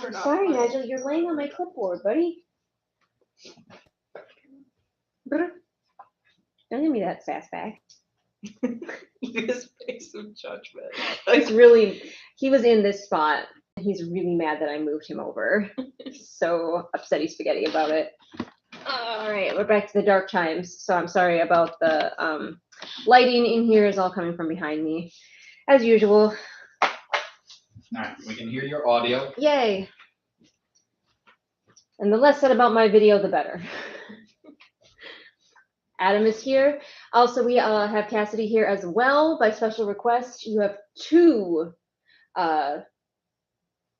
are not. Sorry, funny. Nigel, you're laying on my clipboard, buddy. Don't give me that sass back. His face of judgment. It's really, he was in this spot. He's really mad that I moved him over. So upsetty spaghetti about it. All right, we're back to the dark times. So I'm sorry about the lighting in here is all coming from behind me, as usual. All right, we can hear your audio. Yay. And the less said about my video, the better. Adam is here. Also, we have Cassidy here as well by special request. You have two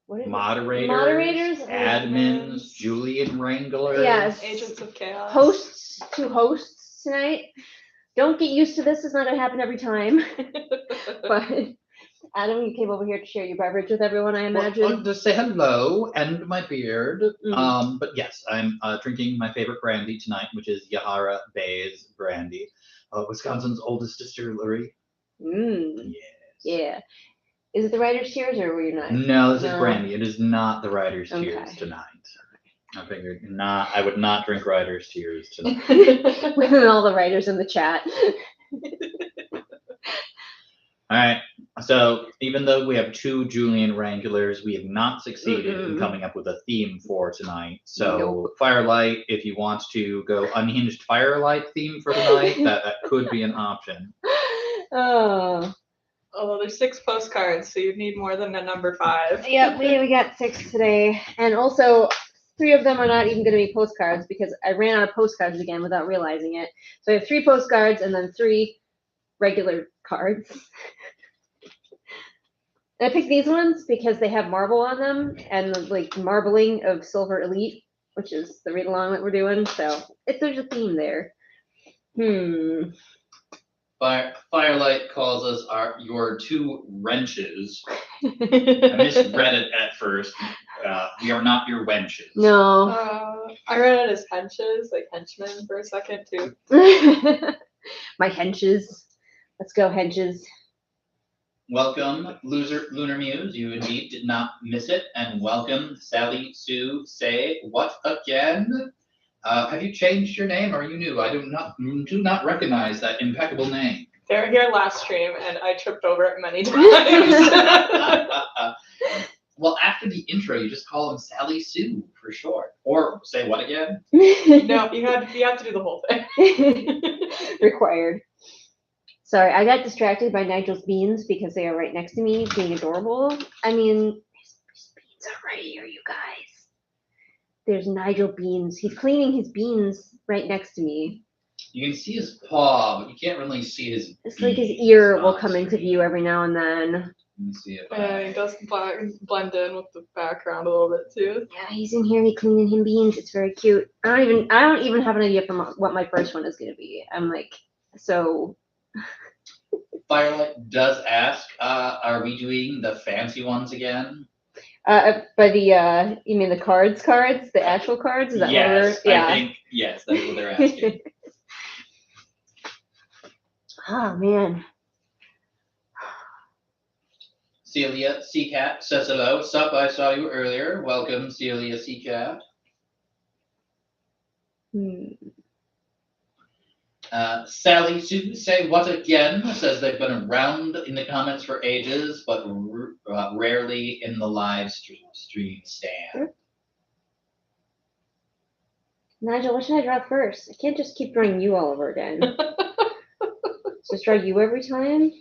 moderators, admins, Julian Wranglers. Yes. Agents of Chaos. Two hosts tonight. Don't get used to this. It's not going to happen every time. But Adam, you came over here to share your beverage with everyone, I imagine. Well, to say hello and my beard. But yes, I'm drinking my favorite brandy tonight, which is Yahara Bay's brandy, Wisconsin's oldest distillery. Yes. Yeah. Is it the Writer's Tears or were you not? No, this is brandy. It is not the Writer's Tears Okay. tonight. I figured I would not drink Writer's Tears tonight. With all the writers in the chat. All right. So even though we have two Julian Wranglers, we have not succeeded in coming up with a theme for tonight. So Firelight, if you want to go unhinged Firelight theme for tonight, that could be an option. Oh. Although there's 6 postcards, so you'd need more than a number 5. Yep, we got 6 today. And also 3 of them are not even going to be postcards because I ran out of postcards again without realizing it. So I have 3 postcards and then 3 regular cards. And I picked these ones because they have marble on them and like marbling of Silver Elite, which is the read along that we're doing. So there's a theme there. Firelight calls us your 2 wrenches. I misread it at first. We are not your wenches. No. I read it as henches, like henchmen for a second too. My henches. Let's go, henches. Welcome, Lunar Muse. You indeed did not miss it. And welcome, Sally Sue. Say what again? Have you changed your name? Or are you new? I do not recognize that impeccable name. They were here last stream, and I tripped over it many times. Well, after the intro, you just call him Sally Sue for short. Or say what again? No, you have to do the whole thing. Required. Sorry, I got distracted by Nigel's beans because they are right next to me, being adorable. I mean, his beans are right here, you guys. There's Nigel Beans. He's cleaning his beans right next to me. You can see his paw, but you can't really see his. It's like his ear will come into view every now and then. Let me see if And he does blend in with the background a little bit too. Yeah, he's in here. He's cleaning him beans. It's very cute. I don't even have an idea for what my first one is going to be. I'm like, so. Firelight does ask, are we doing the fancy ones again? By the you mean the cards, the actual cards? Is that yes, yeah. I think yes, that's what they're asking. Oh man. Celia Seacat says hello. Sup, I saw you earlier. Welcome, Celia Seacat. Sally Sue say what again? Says they've been around in the comments for ages, but rarely in the live stream stand. Nigel, what should I draw first? I can't just keep drawing you all over again. Just draw you every time?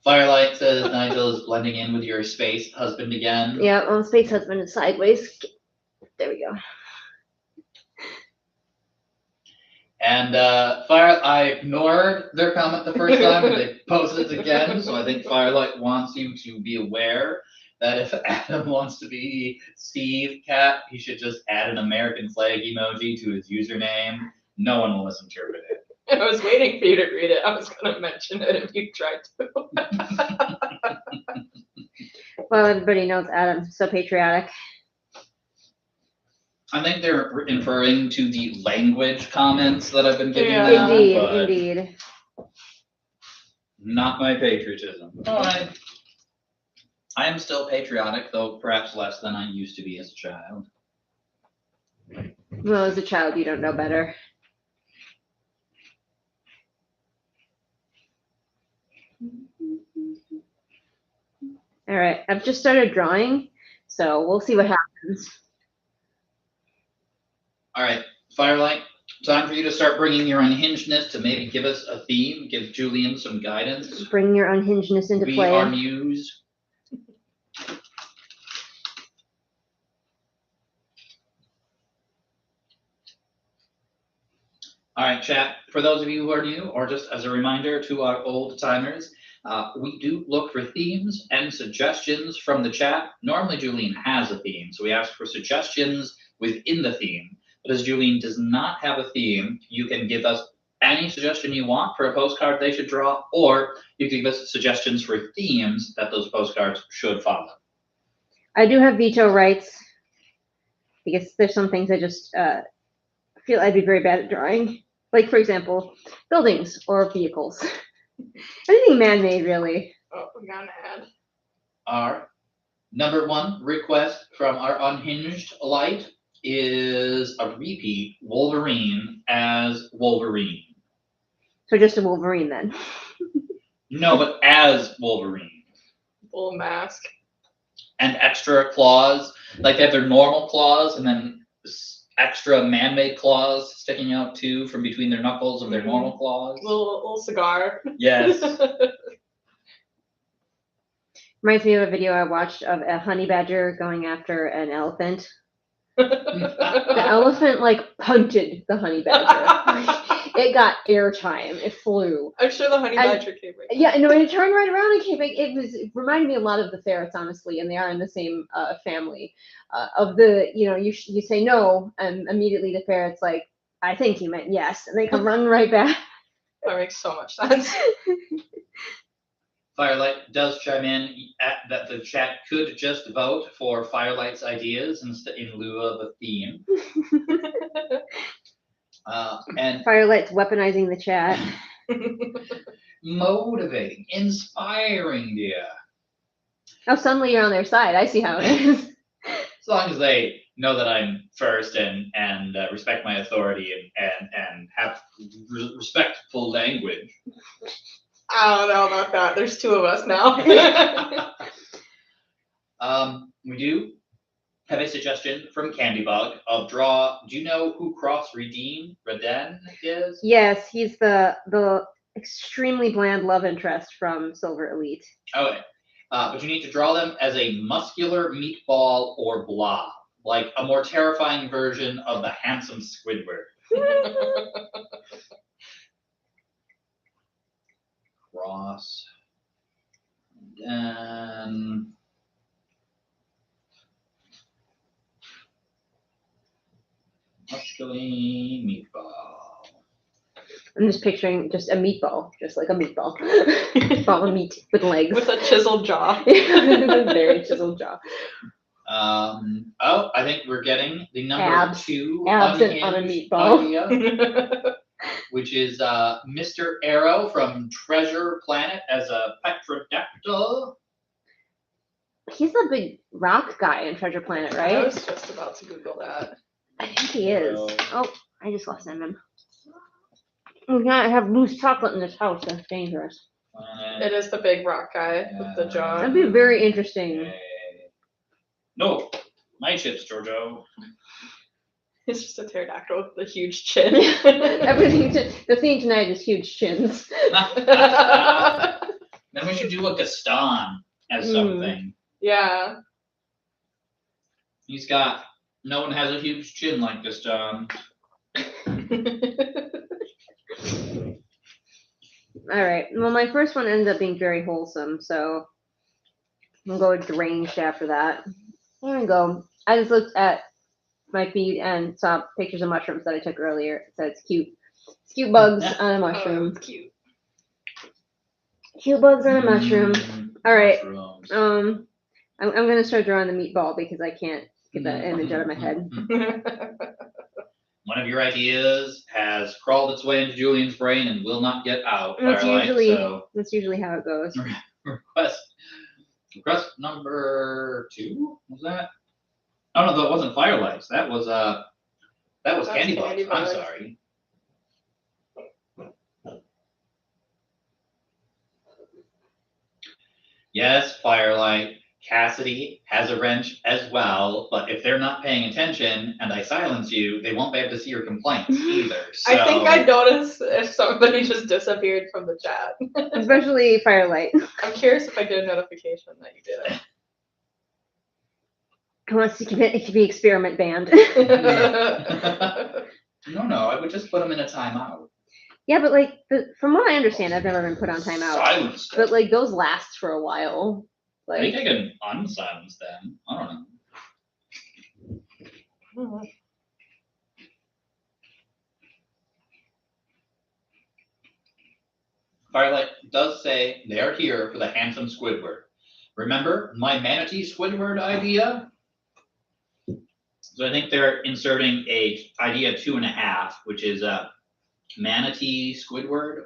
Firelight says Nigel is blending in with your space husband again. Yeah, well, space husband is sideways. There we go. And I ignored their comment the first time, and they posted it again. So I think Firelight wants you to be aware that if Adam wants to be Steve Cat, he should just add an American flag emoji to his username. No one will misinterpret it. I was waiting for you to read it. I was going to mention it if you tried to. Well, everybody knows Adam's so patriotic. I think they're referring to the language comments that I've been giving Yeah. them. Indeed. Not my patriotism. All right. I am still patriotic, though perhaps less than I used to be as a child. Well, as a child, you don't know better. All right, I've just started drawing, so we'll see what happens. All right, Firelight, time for you to start bringing your unhingedness to maybe give us a theme, give Julian some guidance. Bring your unhingedness into Be play. our muse. All right, chat. For those of you who are new, or just as a reminder to our old timers, we do look for themes and suggestions from the chat. Normally, Julian has a theme, so we ask for suggestions within the theme. But as Julian does not have a theme, you can give us any suggestion you want for a postcard they should draw, or you can give us suggestions for themes that those postcards should follow. I do have veto rights because there's some things I just feel I'd be very bad at drawing. Like, for example, buildings or vehicles. Anything man-made, really. Oh, we got an ad. Our number one request from our unhinged light is a repeat Wolverine as Wolverine. So just a Wolverine then. No, but as Wolverine. Full mask. And extra claws. Like they have their normal claws and then extra man-made claws sticking out too from between their knuckles of their normal claws. Little cigar. Yes. Reminds me of a video I watched of a honey badger going after an elephant. The elephant like punted the honey badger. It got airtime. It flew. I'm sure the honey badger came right. Yeah, no, it turned right around and came back. It reminded me a lot of the ferrets, honestly, and they are in the same family. Of the, you say no, and immediately the ferret's like, I think you meant yes, and they come running right back. That makes so much sense. Firelight does chime in that the chat could just vote for Firelight's ideas in lieu of a theme. And Firelight's weaponizing the chat. Motivating, inspiring, dear. Oh, suddenly you're on their side. I see how it is. As long as they know that I'm first and respect my authority and have respectful language. I don't know about that. There's two of us now. We do have a suggestion from Candybug of draw. Do you know who Cross Reden is? Yes, he's the extremely bland love interest from Silver Elite. Okay. But you need to draw them as a muscular meatball or blob, like a more terrifying version of the handsome Squidward. Cross. And then muscular meatball. I'm just picturing just a meatball, just like a meatball. Ball of meat with legs. With a chiseled jaw. Very chiseled jaw. I think we're getting the number 2 Abs on a meatball. Idea, which is Mr. Arrow from Treasure Planet as a Petrodactyl. He's the big rock guy in Treasure Planet, right? I was just about to Google that. I think he is. Oh, I just lost him. We can't have loose chocolate in this house. That's dangerous. It is the big rock guy with the jaw. That'd be very interesting. No, my chips, Giorgio. It's just a pterodactyl with a huge chin. The theme tonight is huge chins. Then we should do a Gaston as something. Yeah. He's got. No one has a huge chin like Gaston. All right. Well, my first one ends up being very wholesome, so I'm going to go deranged after that. There we go. I just looked at my feed and saw pictures of mushrooms that I took earlier. It said it's cute. It's cute bugs on a mushroom. Oh, it's cute. Cute bugs on a mushroom. All right. Mushrooms. I'm gonna start drawing the meatball because I can't get that image out of my head. One of your ideas has crawled its way into Julian's brain and will not get out. That's Firelight, usually so that's usually how it goes. request Request number 2 was that? Oh no, that wasn't Firelights. That was That's Candy Bugs. Candy I'm Bugs. sorry. Yes, Firelight. Cassidy has a wrench as well, but if they're not paying attention and I silence you, they won't be able to see your complaints either. So I think I noticed if somebody just disappeared from the chat. Especially Firelight. I'm curious if I get a notification that you did He wants to keep it to be experiment banned. it. No, I would just put them in a timeout. Yeah, but like from what I understand, I've never been put on timeout. Silence. But like those last for a while. I think Like I can unsilence them. I don't know. Firelight does say they are here for the handsome Squidward. Remember my manatee Squidward idea? So I think they're inserting a idea 2.5, which is a manatee Squidward.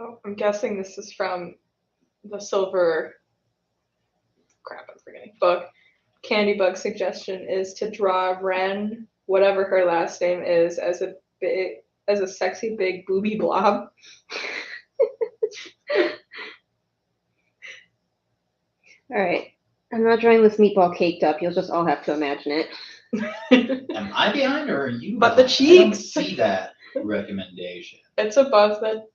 Oh, I'm guessing this is from the silver I'm forgetting book. Candy Bug suggestion is to draw Ren, whatever her last name is, as a sexy big booby blob. all right. I'm not drawing this meatball caked up. You'll just all have to imagine it. Am I behind or are you? But the behind? I don't cheeks. see that recommendation. It's above the.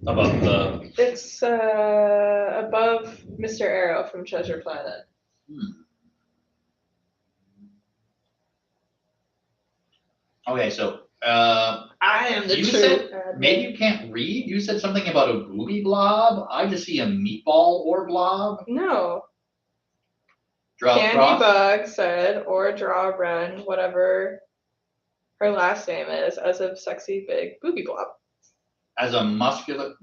Above the. It's above Mr. Arrow from Treasure Planet. Okay, so I am the you true. said maybe you can't read. You said something about a booby blob. I just see a meatball or blob. No. Draw Candy cross. Bug said, or draw Ren, whatever her last name is, as a sexy big booby blob. As a muscular.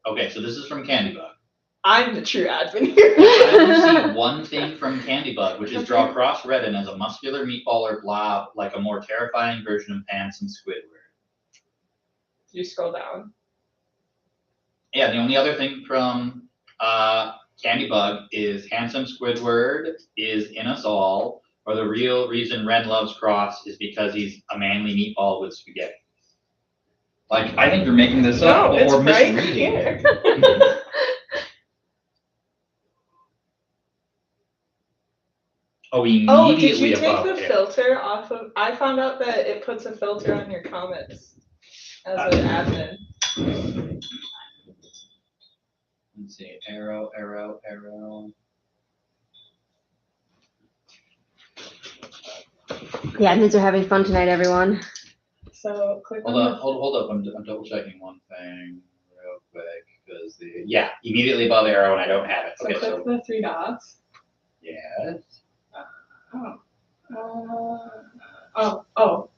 Okay, so this is from Candy Bug. I'm the true admin here. I only see one thing from Candy Bug, which is draw cross Redden as a muscular meatball or blob, like a more terrifying version of handsome Squidward. You scroll down. Yeah, the only other thing from Candy Bug is handsome Squidward is in us all, or the real reason Ren loves Cross is because he's a manly meatball with spaghetti. Like, I think you're making this up No, it's or right misreading. here. Oh, immediately Oh, did you take above the it. filter off of? I found out that it puts a filter on your comments as an admin. Let's see, arrow. The admins are having fun tonight, everyone. So click Hold on up, hold up. I'm double checking one thing real quick because immediately above arrow and I don't have it. So Okay, click so the 3 dots. yes.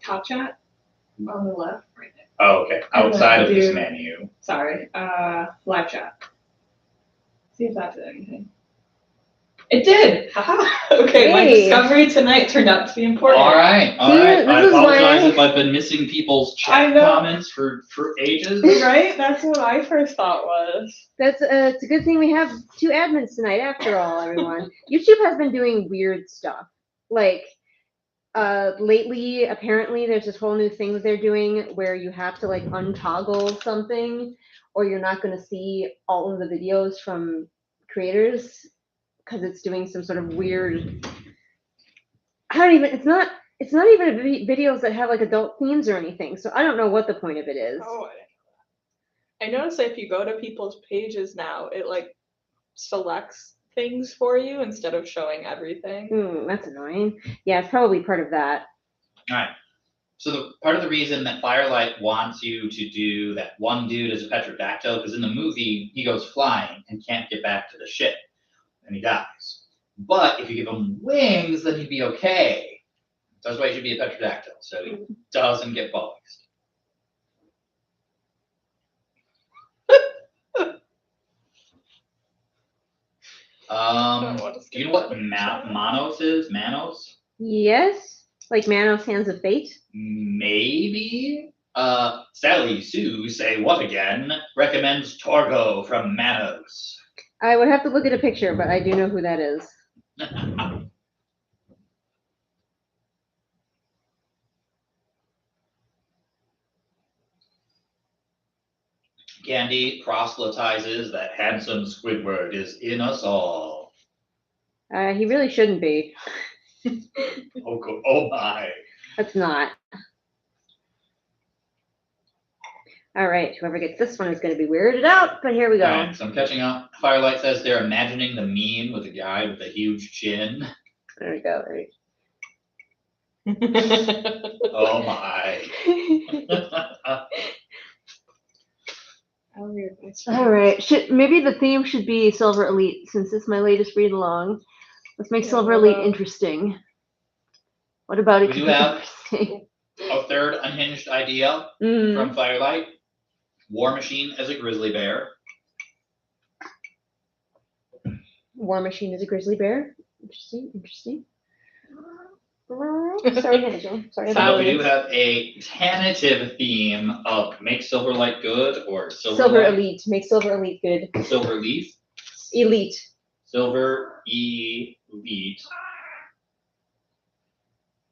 Top chat on the left, right there. Oh, okay. And then Outside of this do- menu. Sorry, live chat. See if that did anything. It did! Haha! Okay, my Hey. discovery tonight turned out to be important. All right. This I is why- apologize if I've been missing people's I chat know. comments for ages. Right? That's what I first thought was. That's it's a good thing we have 2 admins tonight. After all, everyone, YouTube has been doing weird stuff. Like lately, apparently, there's this whole new thing that they're doing where you have to like untoggle something, or you're not going to see all of the videos from creators because it's doing some sort of weird. It's not even videos that have like adult themes or anything. So I don't know what the point of it is. Oh, I noticed that if you go to people's pages now, it like selects things for you instead of showing everything. That's annoying. Yeah, it's probably part of that. All right. So part of the reason that Firelight wants you to do that one dude as a petrodactyl, because in the movie he goes flying and can't get back to the ship, and he dies. But if you give him wings, then he'd be okay. So that's why he should be a petrodactyl, so he doesn't get bollocks. Do you know what Manos is? Manos? Yes. Like Manos Hands of Fate? Maybe. Sally Sue say what again? Recommends Torgo from Manos. I would have to look at a picture, but I do know who that is. Candy proselytizes that handsome Squidward is in us all. He really shouldn't be. Oh my. That's not. All right, whoever gets this one is going to be weirded out, but here we go. All right, so I'm catching up. Firelight says they're imagining the meme with a guy with a huge chin. There we go. Oh my. All right, maybe the theme should be Silver Elite, since it's my latest read along. Let's make Silver Elite interesting. What about it? We do have a third unhinged idea from Firelight. War Machine as a grizzly bear. War Machine is a grizzly bear. Interesting. Sorry, Angel. Sorry. So we do have a tentative theme of make Silverlight good or Silver Elite. Make Silver Elite good. Silver Leaf. Elite. Silver Elite.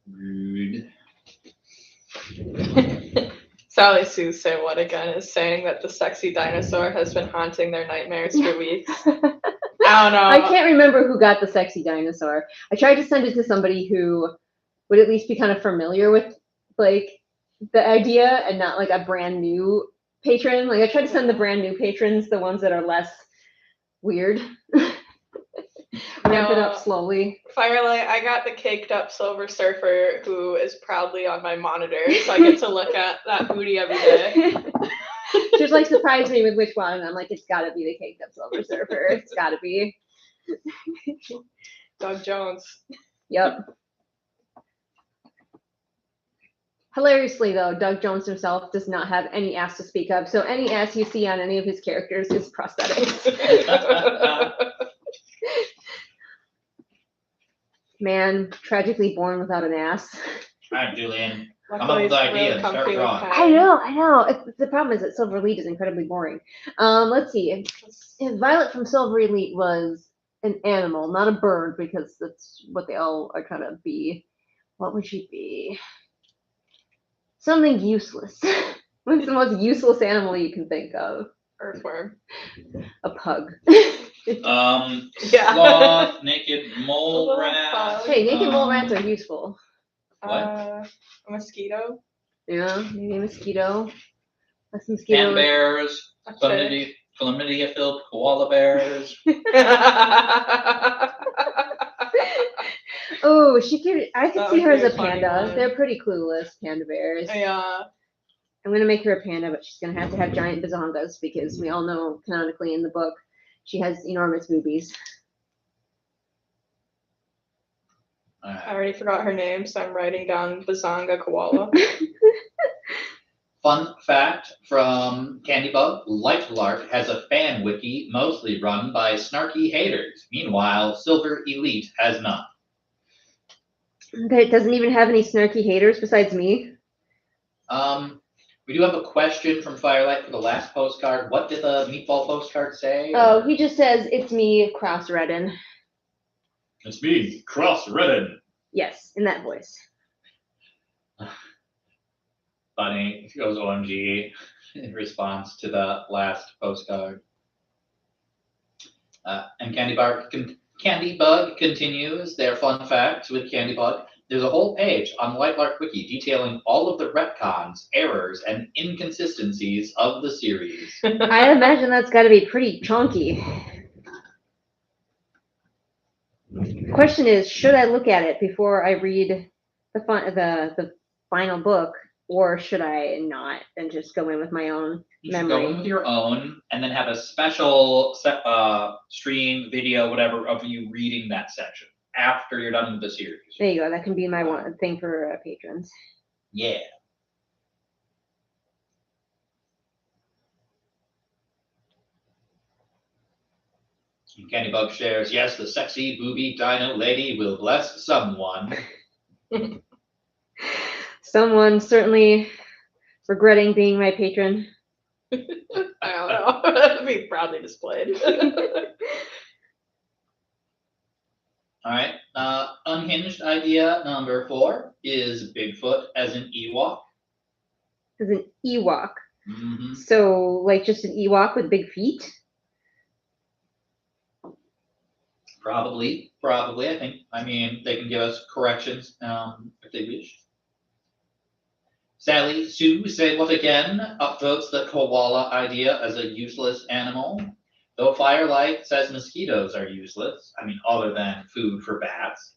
Rude. Sally Sue say what again is saying that the sexy dinosaur has been haunting their nightmares for weeks. I don't know. I can't remember who got the sexy dinosaur. I tried to send it to somebody who would at least be kind of familiar with like the idea and not like a brand new patron. Like I tried to send the brand new patrons the ones that are less weird. Ramp it up slowly. Firelight, I got the caked up Silver Surfer who is proudly on my monitor, so I get to look at that booty every day. She's like, surprise me with which one, and I'm like, it's gotta be the caked up Silver Surfer. It's gotta be. Doug Jones. Yep. Hilariously, though, Doug Jones himself does not have any ass to speak of, so any ass you see on any of his characters is prosthetics. Man, tragically born without an ass. All right, Julian. Come up with the idea and start drawing. I know. The problem is that Silver Elite is incredibly boring. Let's see. If Violet from Silver Elite was an animal, not a bird, because that's what they all are trying to be, what would she be? Something useless. What's the most useless animal you can think of? Earthworm. A pug. Yeah. Sloth, naked mole rat. Hey, naked mole rats are useful. What? A mosquito. Yeah, maybe a mosquito. That's mosquito. Pan bears. Chlamydia-filled koala bears. Oh, she could. I could That see would her be as a a funny panda. one. They're pretty clueless, panda bears. Yeah. I'm gonna make her a panda, but she's gonna have to have giant bazongas because we all know canonically in the book she has enormous boobies. I already forgot her name, so I'm writing down Bazanga Koala. Fun fact from Candybug, Lightlark has a fan wiki mostly run by snarky haters. Meanwhile, Silver Elite has none. That doesn't even have any snarky haters besides me. We do have a question from Firelight for the last postcard. What did the meatball postcard say? Oh, he just says, it's me, Cross Redden. It's me, Cross Redden. Yes, in that voice. Funny, it goes OMG in response to the last postcard. And Candybug continues their fun facts with Candybug. There's a whole page on Lightlark Wiki detailing all of the retcons, errors, and inconsistencies of the series. I imagine that's got to be pretty chunky. The question is, should I look at it before I read the final book, or should I not and just go in with my own You should memory? go in with your own and then have a special stream, video, whatever, of you reading that section after you're done with the series. There you go. That can be my one thing for patrons. Yeah. Candybug shares, yes, the sexy booby dino lady will bless someone. Someone certainly regretting being my patron. I don't know. That'd be proudly displayed. All right. Unhinged idea number 4 is Bigfoot as an Ewok. As an Ewok. Mm-hmm. So, like, just an Ewok with big feet? Probably. I think. I mean, they can give us corrections if they wish. Sally Sue say what again upvotes the koala idea as a useless animal. Though Firelight says mosquitoes are useless. I mean, other than food for bats.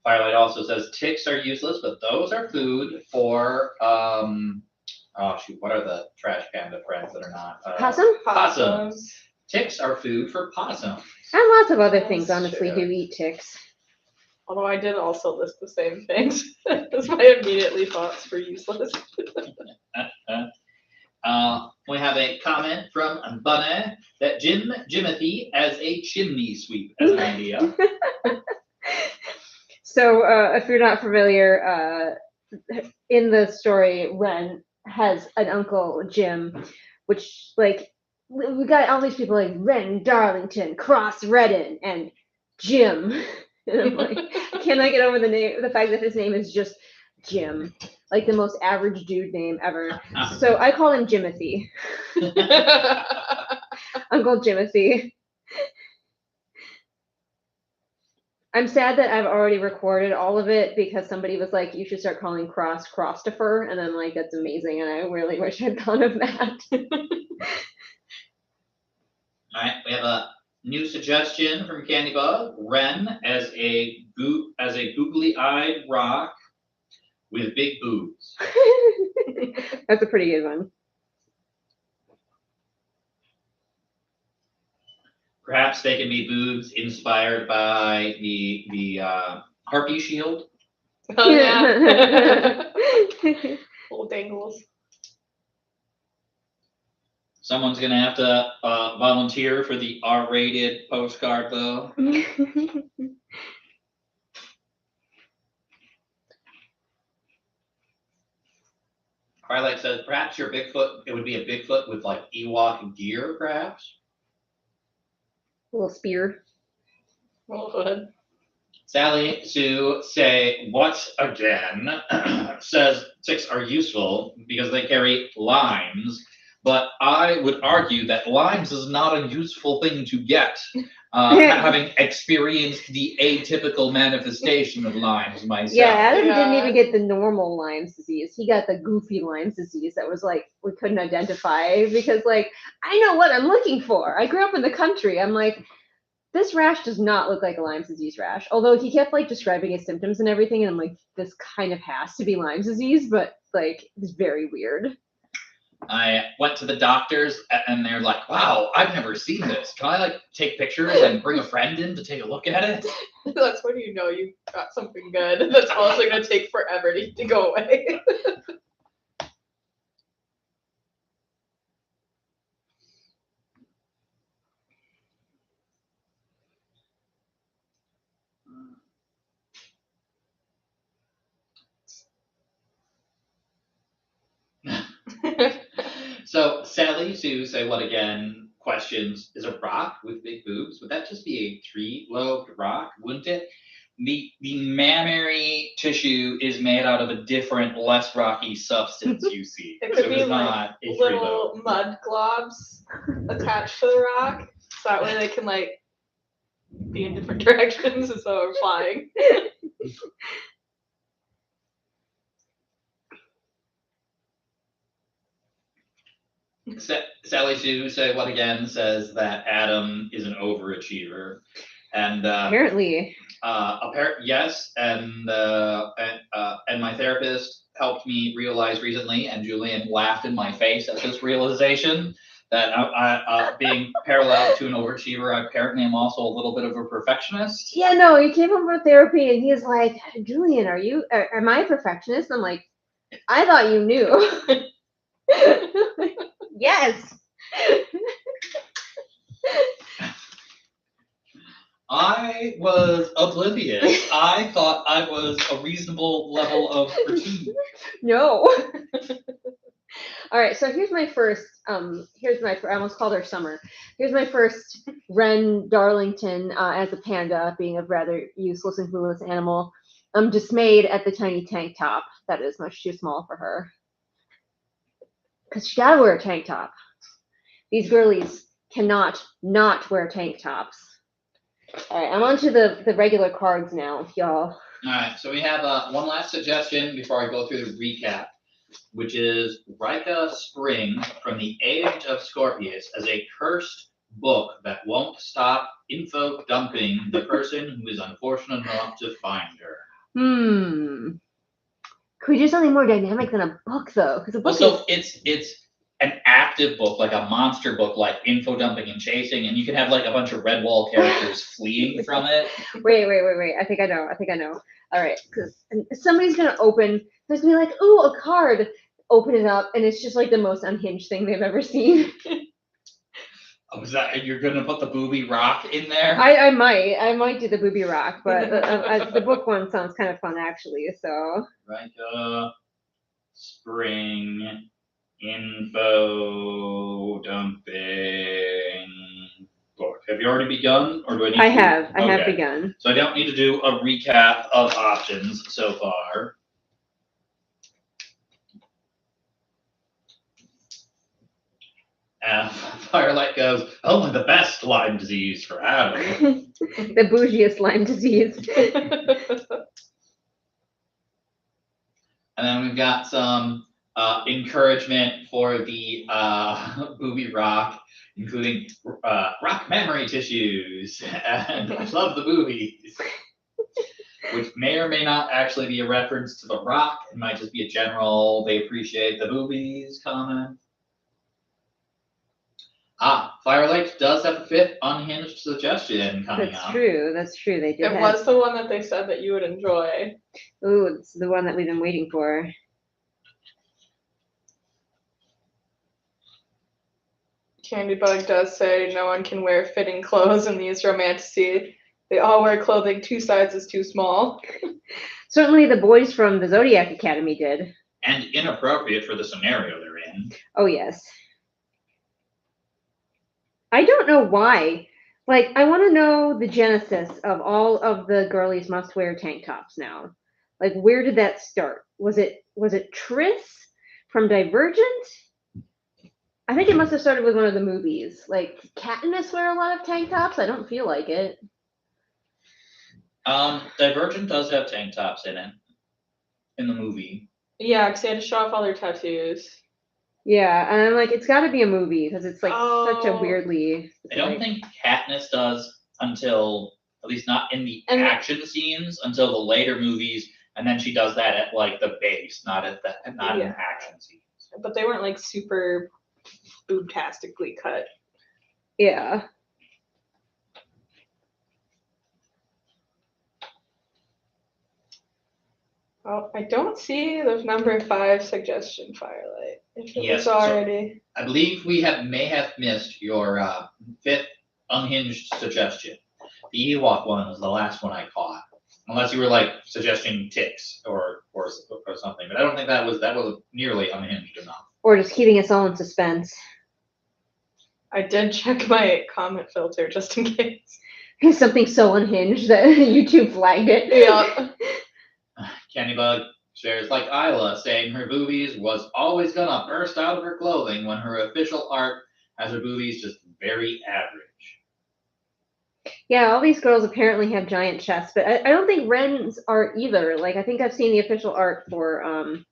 Firelight also says ticks are useless, but those are food for oh shoot, what are the trash panda friends that are not Possum? Possums. Ticks are food for possums. And lots of other things, That's honestly, true. do eat ticks. Although I did also list the same things. That's my immediately thoughts for useless. We have a comment from Bunny that Jimothy as a chimney sweep as an idea. So, if you're not familiar, in the story, Ren has an uncle, Jim, which, like, we got all these people like Ren Darlington, Cross Redden, and Jim. And I'm like, can I get over the fact that his name is just Jim? Like the most average dude name ever. So I call him Jimothy. Uncle Jimothy. I'm sad that I've already recorded all of it because somebody was like, you should start calling Cross Christopher. And I'm like, that's amazing. And I really wish I'd thought of that. All right, we have a new suggestion from Candybug. Ren as a googly-eyed rock with big boobs. That's a pretty good one. Perhaps they can be boobs inspired by the harpy shield. Oh yeah. Little dangles. Someone's gonna have to volunteer for the R-rated postcard, though. Twilight says perhaps your Bigfoot. It would be a Bigfoot with like Ewok gear, perhaps. A little spear. Well, go ahead. Sally Sue say what again? Says ticks are useful because they carry limes. But I would argue that limes is not a useful thing to get, having experienced the atypical manifestation of limes myself. Yeah, Adam didn't even get the normal Lyme's disease. He got the goofy Lyme's disease that was like, we couldn't identify because, like, I know what I'm looking for. I grew up in the country. I'm like, this rash does not look like a Lyme's disease rash. Although he kept, like, describing his symptoms and everything, and I'm like, this kind of has to be Lyme's disease, but, like, it's very weird. I went to the doctors and they're like, wow, I've never seen this. Can I like take pictures and bring a friend in to take a look at it? That's when you know you got something good. That's also going to take forever to go away. So Sally Sue say what again? Questions, is a rock with big boobs? Would that just be a 3-lobed rock, wouldn't it? The mammary tissue is made out of a different, less rocky substance, you see. It could so be it's like not a little 3-lobed. mud globs attached to the rock. So that way they can like be in different directions as though we're flying. Sally Sue say what again? Says that Adam is an overachiever, and Apparently. Yes, and my therapist helped me realize recently, and Julian laughed in my face at this realization that being parallel to an overachiever, I apparently am also a little bit of a perfectionist. Yeah, no, he came home for therapy and he's like, Julian, am I a perfectionist? I'm like, I thought you knew. Yes. I was oblivious. I thought I was a reasonable level of critique. No. All right, so here's my first. I almost called her Summer. Here's my first Wren Darlington as a panda, being a rather useless and clueless animal. I'm dismayed at the tiny tank top that is much too small for her. Because she gotta wear a tank top. These girlies cannot not wear tank tops. All right, I'm on to the regular cards now, y'all. All right, so we have one last suggestion before I go through the recap, which is Rika Spring from the Age of Scorpius as a cursed book that won't stop info dumping the person who is unfortunate enough to find her. Could we do something more dynamic than a book, though? Because a book it's an active book, like a monster book, like info dumping and chasing, and you can have like a bunch of red wall characters fleeing from it. Wait. I think I know. All right, because somebody's gonna open. There's gonna be like, ooh, a card. Open it up, and it's just like the most unhinged thing they've ever seen. Oh, is that you're gonna put the booby rock in there? I might do the booby rock, but the book one sounds kind of fun actually. So Rika Spring info dumping book. Have you already begun, or do I need? I have begun. So I don't need to do a recap of options so far. Firelight goes, only the best Lyme disease for Adam. The bougiest Lyme disease. And then we've got some encouragement for the booby rock, including rock memory tissues. And I love the boobies. Which may or may not actually be a reference to the rock. It might just be a general, they appreciate the boobies comment. Firelight does have a fifth unhinged suggestion coming up. That's true. They did. It was the one that they said that you would enjoy. Ooh, it's the one that we've been waiting for. Candybug does say no one can wear fitting clothes in these romanticy. They all wear clothing 2 sizes too small. Certainly the boys from the Zodiac Academy did. And inappropriate for the scenario they're in. Oh, yes. I don't know why. Like, I want to know the genesis of all of the girlies must wear tank tops now. Like, where did that start? Was it Triss from Divergent? I think it must have started with one of the movies. Like, Katniss wear a lot of tank tops? I don't feel like it. Divergent does have tank tops in it. In the movie. Yeah, because they had to show off all their tattoos. Yeah, and I'm like, it's got to be a movie because it's like such a weirdly. I don't think Katniss does until, at least not in the action scenes, until the later movies, and then she does that at like the base, not in action scenes. But they weren't like super boobtastically cut. Yeah. Well, I don't see the number 5 suggestion, Firelight. If it was already. So I believe we may have missed your fifth unhinged suggestion. The Ewok one was the last one I caught, unless you were like suggesting ticks or something. But I don't think that was nearly unhinged enough. Or just keeping us all in suspense. I did check my comment filter just in case. Something so unhinged that YouTube flagged it. Yeah. Candybug shares like Isla, saying her boobies was always gonna burst out of her clothing when her official art has her boobies just very average. Yeah, all these girls apparently have giant chests, but I don't think Ren's art either. Like, I think I've seen the official art for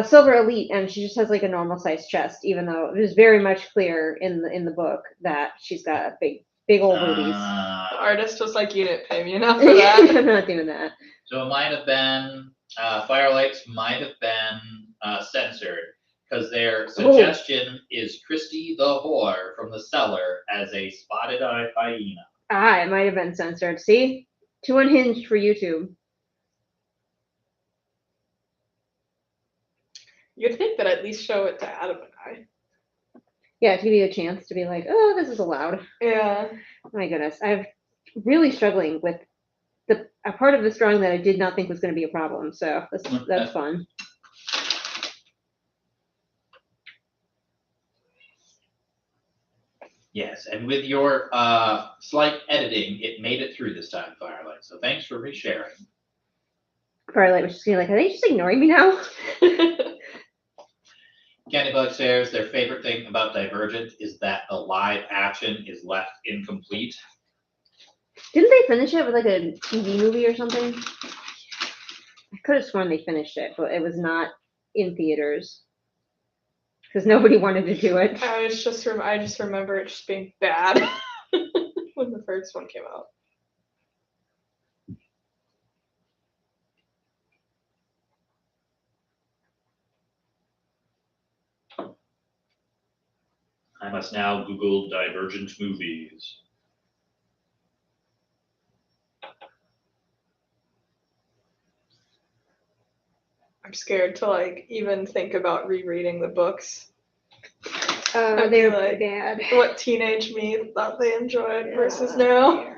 Silver Elite, and she just has like a normal sized chest, even though it is very much clear in the book that she's got big old boobies. The artist was like, you didn't pay me enough for that. I'm not doing that. So it might have been, Firelights might have been censored because their suggestion is Christy the Whore from the Cellar as a spotted-eyed hyena. It might have been censored. See? Too unhinged for YouTube. You'd think that at least show it to Adam and I. Yeah, to give you a chance to be like, oh, this is allowed. Yeah. My goodness. I have really struggling with a part of this drawing that I did not think was going to be a problem. So that's fun. Yes, and with your slight editing, it made it through this time, Firelight. So thanks for resharing. Firelight was just being like, are they just ignoring me now? Candybug shares their favorite thing about Divergent is that the live action is left incomplete. Didn't they finish it with like a TV movie or something? I could have sworn they finished it, but it was not in theaters because nobody wanted to do it. I just remember it just being bad when the first one came out. I must now Google Divergent movies. I'm scared to like even think about rereading the books. They're like, bad. What teenage me thought they enjoyed versus now. Yeah.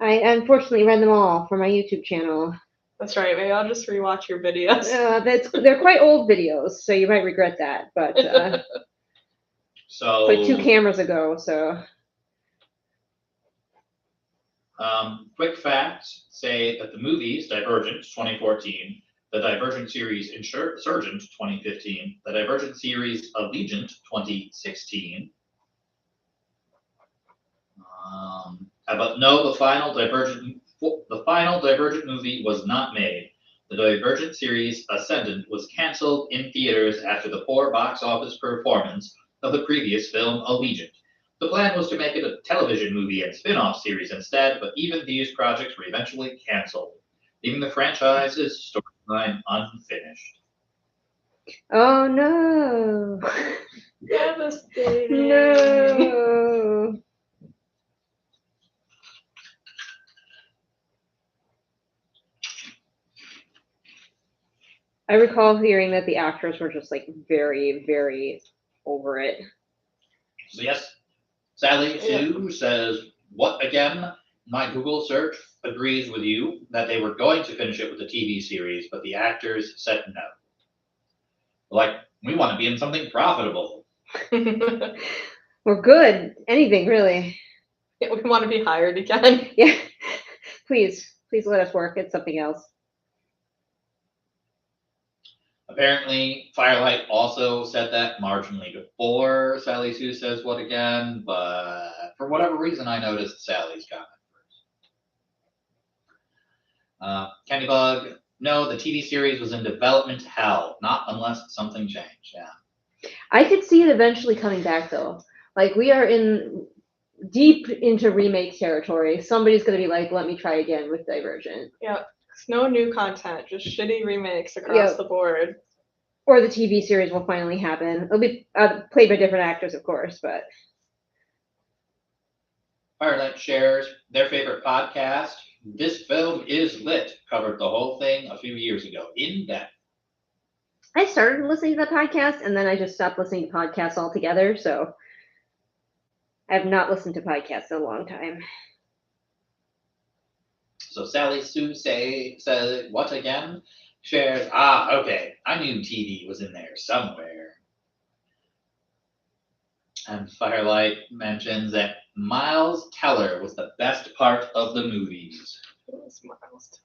I unfortunately read them all for my YouTube channel. That's right. Maybe I'll just rewatch your videos. They're quite old videos, so you might regret that. But So like 2 cameras ago, so. Quick facts say that the movies Divergent 2014, the Divergent series Insurgent 2015, the Divergent series Allegiant 2016. But no, the final Divergent movie was not made. The Divergent series Ascendant was canceled in theaters after the poor box office performance of the previous film Allegiant. The plan was to make it a television movie and spin-off series instead, but even these projects were eventually canceled, leaving the franchise's storyline unfinished. Oh no! Devastating. No! I recall hearing that the actors were just like very, very over it. So yes, Sally Sue says, what again? My Google search agrees with you that they were going to finish it with a TV series, but the actors said no. Like, we want to be in something profitable. We're good. Anything, really. Yeah, we want to be hired again. Yeah. Please let us work at something else. Apparently, Firelight also said that marginally before Sally Sue says what again, but for whatever reason, I noticed Sally's comment first. Candybug, no, the TV series was in development hell, not unless something changed. Yeah. I could see it eventually coming back, though. Like, we are in deep into remake territory. Somebody's going to be like, let me try again with Divergent. Yeah. No new content, just shitty remakes across the board. Or the TV series will finally happen. It'll be played by different actors, of course, but. Firelight shares their favorite podcast. This Film Is Lit covered the whole thing a few years ago, in depth. I started listening to the podcast, and then I just stopped listening to podcasts altogether, so I have not listened to podcasts in a long time. So Sally Sue says, what again? Shares, okay, I knew TV was in there somewhere. And Firelight mentions that Miles Teller was the best part of the movies. It was Miles.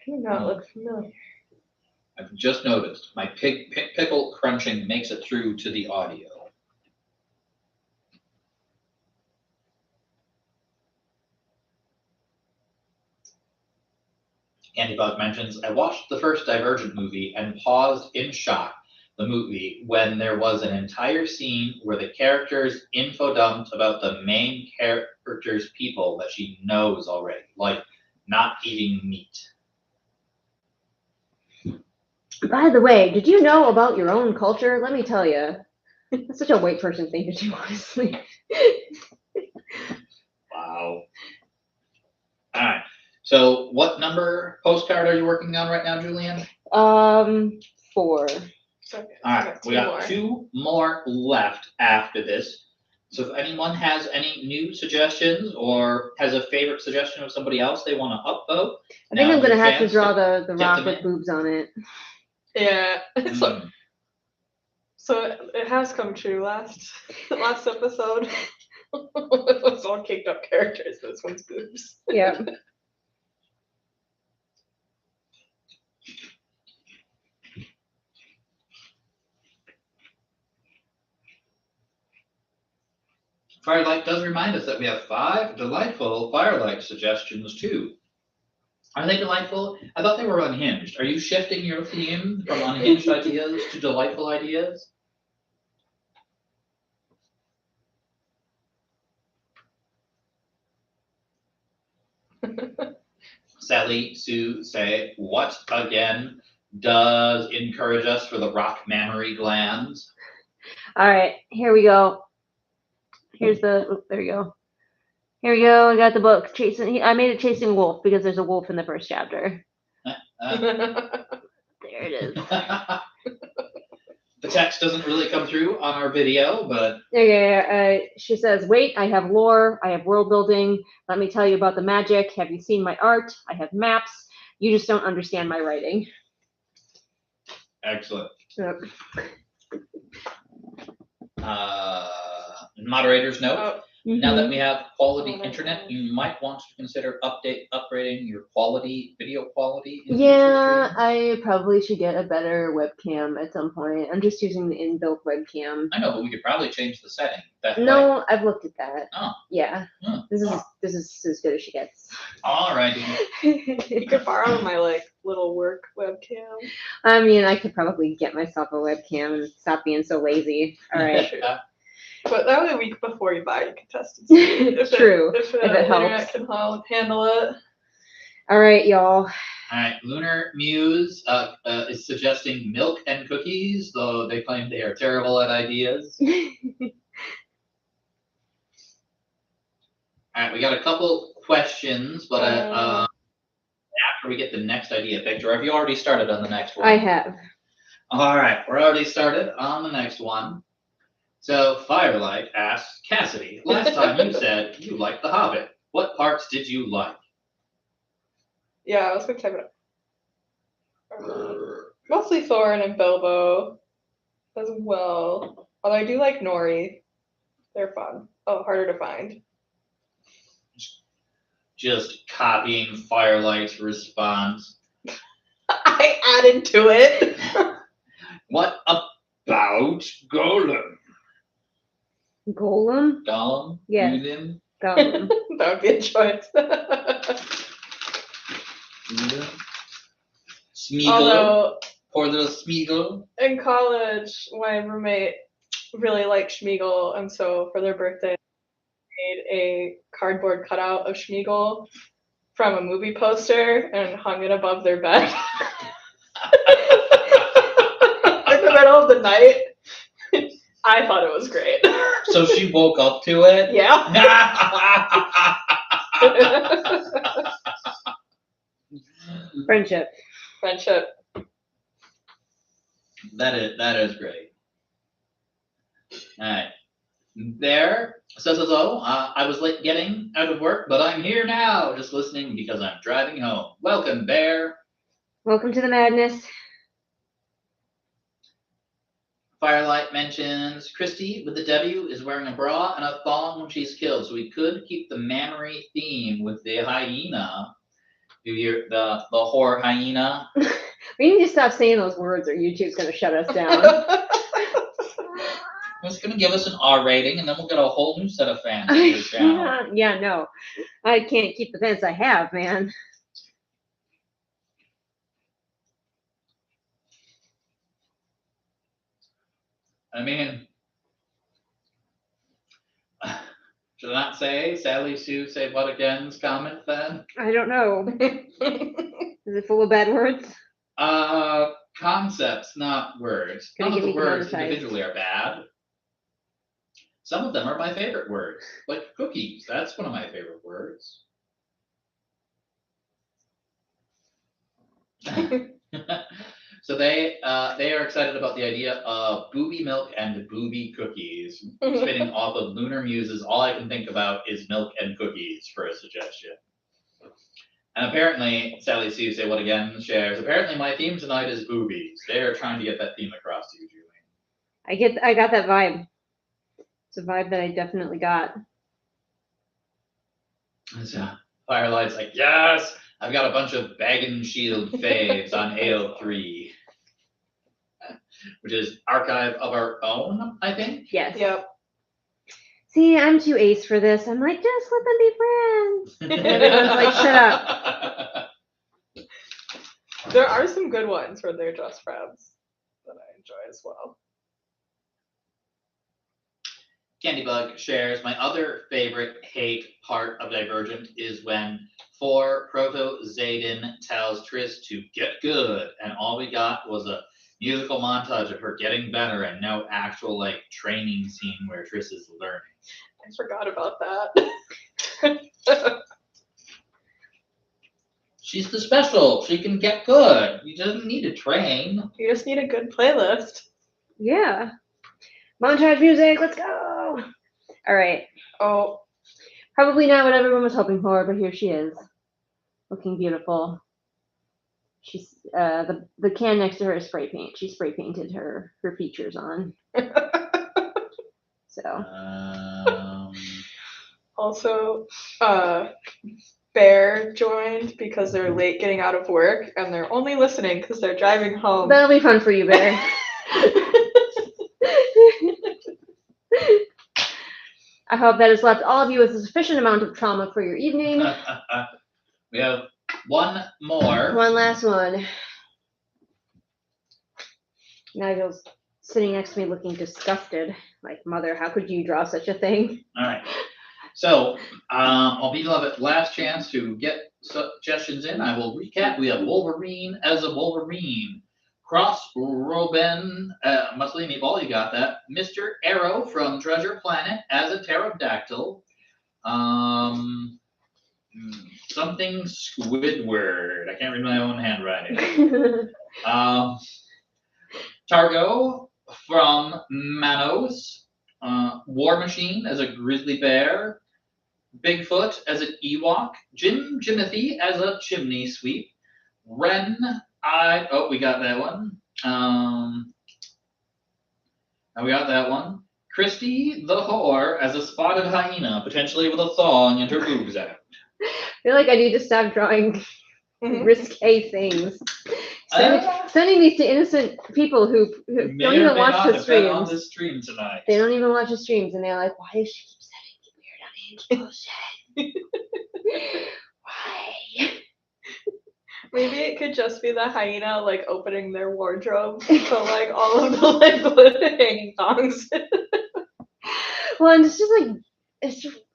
They do not look familiar. I've just noticed my pickle crunching makes it through to the audio. Candybug mentions, I watched the first Divergent movie and paused in shock the movie when there was an entire scene where the characters info-dumped about the main character's people that she knows already, like not eating meat. By the way, did you know about your own culture? Let me tell you. That's such a white person thing to do, honestly. Wow. All right. So what number postcard are you working on right now, Julian? 4. Okay, All right, we got 2 more left after this. So if anyone has any new suggestions or has a favorite suggestion of somebody else they want to upvote, I think I'm now's gonna your have to chance draw the get rock them with in. boobs on it. Yeah. So, Mm. so it has come true last episode. It was all caked up characters. This one's boobs. Yeah. Firelight does remind us that we have 5 delightful Firelight suggestions too. Are they delightful? I thought they were unhinged. Are you shifting your theme from unhinged ideas to delightful ideas? Sally Sue say, what again does encourage us for the rock mammary glands? All right, here we go. Here's the. Oh, there you go. Here we go. I got the book. I made it Chasing Wolf because there's a wolf in the first chapter. There it is. The text doesn't really come through on our video, but She says, wait, I have lore, I have world building. Let me tell you about the magic. Have you seen my art? I have maps. You just don't understand my writing. excellent. Yep. Moderator's note. Oh, Now that we have quality Oh my internet, God. you might want to consider upgrading your video quality. In Yeah, future streams. I probably should get a better webcam at some point. I'm just using the inbuilt webcam. I know, but we could probably change the setting. That way. No, I've looked at that. Oh. Yeah. Hmm. This is Oh. this is as good as she gets. Alrighty. you could borrow my little work webcam. I mean, I could probably get myself a webcam and stop being so lazy. All right. But that way, a week before you buy, you can test it. If True. If it the helps. internet can handle it. All right, y'all. Alright, Lunar Muse is suggesting milk and cookies, though they claim they are terrible at ideas. Alright, we got a couple questions, but after we get the next idea picked, or have you already started on the next one? I have. Alright, we're already started on the next one. So, Firelight asks, Cassidy, last time you said you liked The Hobbit. What parts did you like? Yeah, I was gonna type it up. Mostly Thorin and Bilbo as well. Although I do like Nori. They're fun. Oh, harder to find. Just copying Firelight's response. I added to it. What about Golem? Golem? Gollum? Yes. Gollum? Golem. That would be a choice. Smeagol? Although Poor little Smeagol? in college, my roommate really liked Schmeagol, and so for their birthday, made a cardboard cutout of Schmeagol from a movie poster and hung it above their bed in the middle of the night. I thought it was great. So she woke up to it? Yeah. Friendship. Friendship. That is great. Alright. There says as though I was late getting out of work, but I'm here now, just listening because I'm driving home. Welcome, Bear. Welcome to the madness. Firelight mentions Christy with the W is wearing a bra and a thong when she's killed, so we could keep the mannery theme with the hyena. You hear the whore hyena? We need to stop saying those words or YouTube's going to shut us down. It's going to give us an R rating, and then we'll get a whole new set of fans on this channel. Yeah, no. I can't keep the fans I have, man. I mean, should I not say Sally Sue say what again's comment then? I don't know. Is it full of bad words? Concepts, not words. Gonna None of get the me words demonetized. individually are bad. Some of them are my favorite words, like cookies. That's one of my favorite words. So they are excited about the idea of booby milk and booby cookies. Spinning off of Lunar Muses, all I can think about is milk and cookies for a suggestion. And apparently, Sally Sue say what again shares. Apparently, my theme tonight is boobies. They are trying to get that theme across to you, Julie. I got that vibe. It's a vibe that I definitely got. And so Firelight's like, yes, I've got a bunch of Bag and Shield faves on AO3, which is Archive of Our Own, I think. Yes. Yep. See, I'm too ace for this. I'm like, just let them be friends. And everyone's like, shut up. There are some good ones where they're just friends that I enjoy as well. Candybug shares, my other favorite hate part of Divergent is when 4 Proto-Zayden tells Triss to get good, and all we got was a musical montage of her getting better and no actual like training scene where Triss is learning. I forgot about that. She's the special. She can get good. You doesn't need to train. You just need a good playlist. Yeah. Montage music, let's go. All right. Oh, Probably not what everyone was hoping for, but here she is. Looking beautiful. She's the can next to her is spray paint. She spray painted her features on. So also, Bear joined because they're late getting out of work and they're only listening because they're driving home. that'll be fun for you, Bear. I hope that has left all of you with a sufficient amount of trauma for your evening. We have one more. One last one. Nigel's sitting next to me looking disgusted. Like, mother, how could you draw such a thing? All right. So, I'll be love it. Last chance to get suggestions in. I will recap. We have Wolverine as a Wolverine. Cross Robin, Mussolini Meatball, you got that. Mr. Arrow from Treasure Planet as a pterodactyl. Something Squidward. I can't read my own handwriting. Targo from Manos. War Machine as a grizzly bear. Bigfoot as an Ewok. Jimothy as a chimney sweep. Ren. We got that one. We got that one. Christy the whore as a spotted hyena, potentially with a thong and her boobs out. I feel like I need to stop drawing risque things. Sending these to innocent people who don't even watch the streams. On this stream tonight. They don't even watch the streams, and they're like, "Why does she keep sending weird on bullshit? Why?" Maybe it could just be the hyena like opening their wardrobe, so like all of the like hanging thongs. Well, and it's just like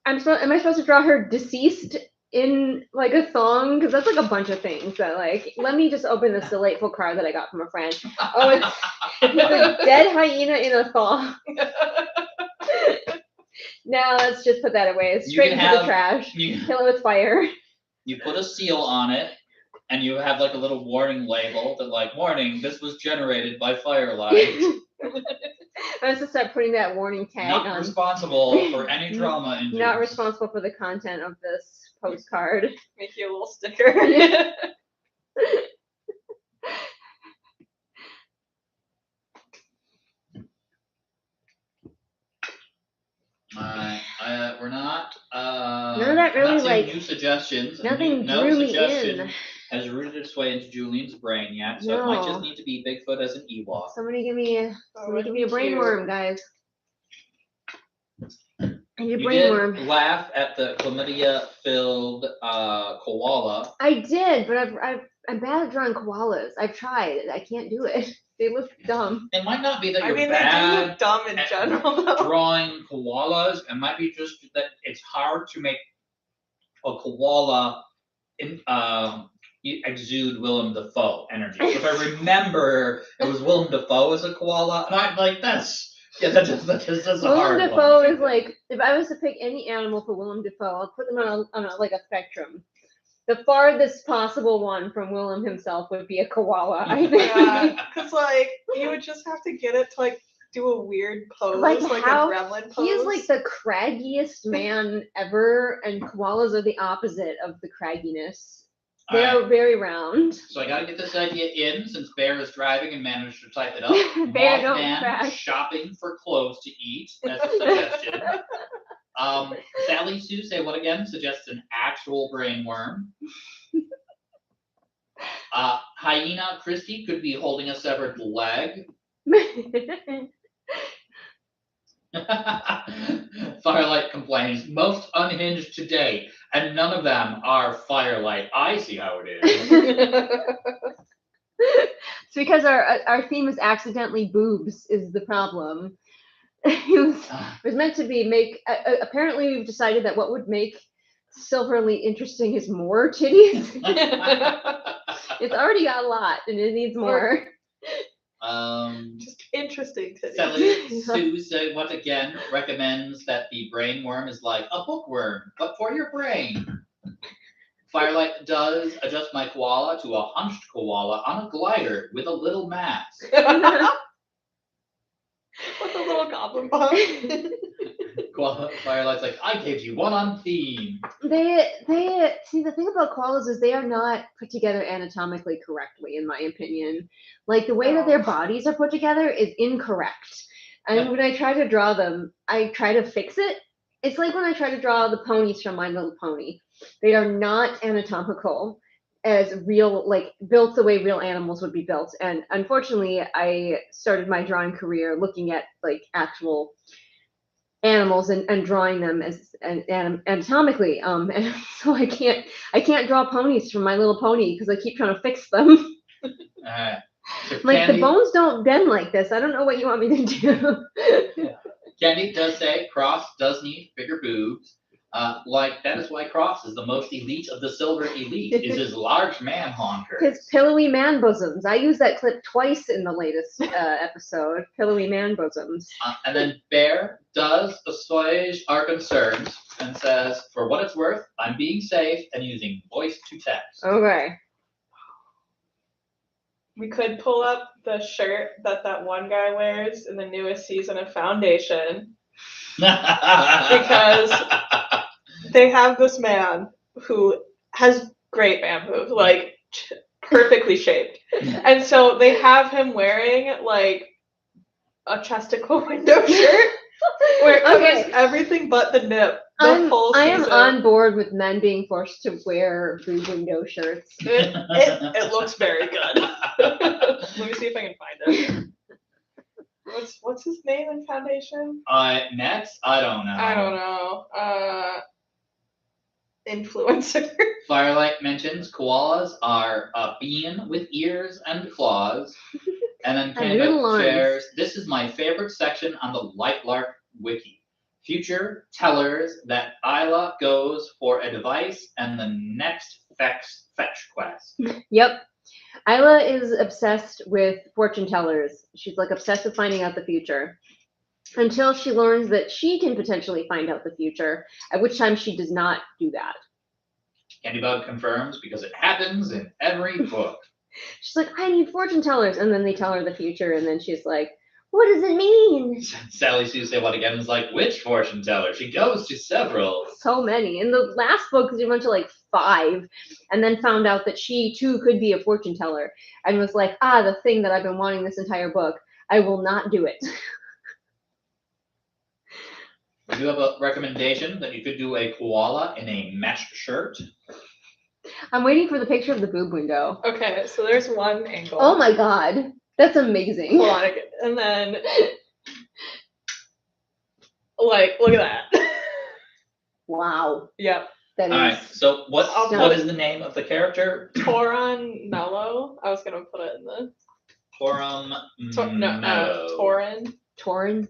am I supposed to draw her deceased in like a thong? Because that's like a bunch of things that like. Let me just open this delightful card that I got from a friend. Oh, it's a dead hyena in a thong. Now let's just put that away. Straight into the trash. Kill it with fire. You put a seal on it. And you have like a little warning label that like, warning, this was generated by Firelight. I have to start putting that warning tag on. Not responsible for any trauma injuries. Not responsible for the content of this postcard. Make you a little sticker. We're not. None of that really like new suggestions. Nothing no drew me suggestion in. Has rooted its way into Julian's brain yet, so it might just need to be Bigfoot as an Ewok. Somebody give me a brain worm, guys. I need a brain worm. Did laugh at the chlamydia-filled koala. I did, but I'm bad at drawing koalas. I've tried. I can't do it. They look dumb. It might not be that I you're mean, bad they do look dumb in general, though. Drawing koalas. It might be just that it's hard to make a koala exude Willem Dafoe energy. So if I remember, it was Willem Dafoe as a koala, and I'm like, that's a hard one. Willem Dafoe is like, if I was to pick any animal for Willem Dafoe, I'll put them on a spectrum. The farthest possible one from Willem himself would be a koala, I think. Yeah, because like you would just have to get it to like do a weird pose, Like like how a gremlin pose. He is like the craggiest man ever, and koalas are the opposite of the cragginess. They All are very round. So I gotta get this idea in since Bear is driving and managed to type it up. Bear don't Mothman crack. shopping for clothes to eat. That's a suggestion. Sally Sue, say what again? Suggests an actual brain worm. Hyena Christie could be holding a severed leg. Firelight complains, most unhinged today, and none of them are Firelight. I see how it is. It's because our theme is accidentally boobs is the problem. It was meant to be apparently we've decided that what would make Silverly interesting is more titties. It's already got a lot and it needs more. Just interesting to Sally Sue say what again recommends that the brain worm is like a bookworm, but for your brain. Firelight does adjust my koala to a hunched koala on a glider with a little mask. With a little goblin bug. Firelight's like, I gave you one on theme. They see, the thing about koalas is they are not put together anatomically correctly, in my opinion. Like the way that their bodies are put together is incorrect. And when I try to draw them, I try to fix it. It's like when I try to draw the ponies from My Little Pony. They are not anatomical as real, like built the way real animals would be built. And unfortunately, I started my drawing career looking at like actual animals and drawing them as anatomically. And so I can't draw ponies from My Little Pony because I keep trying to fix them. So like Candy, the bones don't bend like this. I don't know what you want me to do. Candy does say Cross does need bigger boobs. Like that is why Cross is the most elite of the Silver Elite. Is his large man haunter. His pillowy man bosoms. I used that clip twice in the latest episode. Pillowy man bosoms. And then Bear does assuage our concerns and says, for what it's worth, I'm being safe and using voice to text. Okay. We could pull up the shirt that one guy wears in the newest season of Foundation. Because they have this man who has great man boobs, like perfectly shaped. And so they have him wearing like a chesticle window shirt where it covers everything but the nip. I am on board with men being forced to wear boob window shirts. It looks very good. Let me see if I can find it. What's his name in Foundation? Next? I don't know. Influencer. Firelight mentions koalas are a bean with ears and claws. And then Candy shares, this is my favorite section on the Lightlark wiki. Future tellers that Isla goes for advice and the next fetch quest. Yep. Isla is obsessed with fortune tellers. She's like obsessed with finding out the future until she learns that she can potentially find out the future, at which time she does not do that. Candybug confirms because it happens in every book. She's like, I need fortune tellers. And then they tell her the future. And then she's like, what does it mean? Sally Sue say what again is like, which fortune teller? She goes to several. So many. In the last book, she went to like 5 and then found out that she too could be a fortune teller and was like, the thing that I've been wanting this entire book. I will not do it. We do have a recommendation that you could do a koala in a mesh shirt. I'm waiting for the picture of the boob window. Okay, so there's one angle. Oh my god. That's amazing. Hold on again. And then, like, look at that. Wow. Yep. That is. All right. So what is the name of the character? Toron Mello. I was gonna put it in the. Torum Mello. Torin. Torin.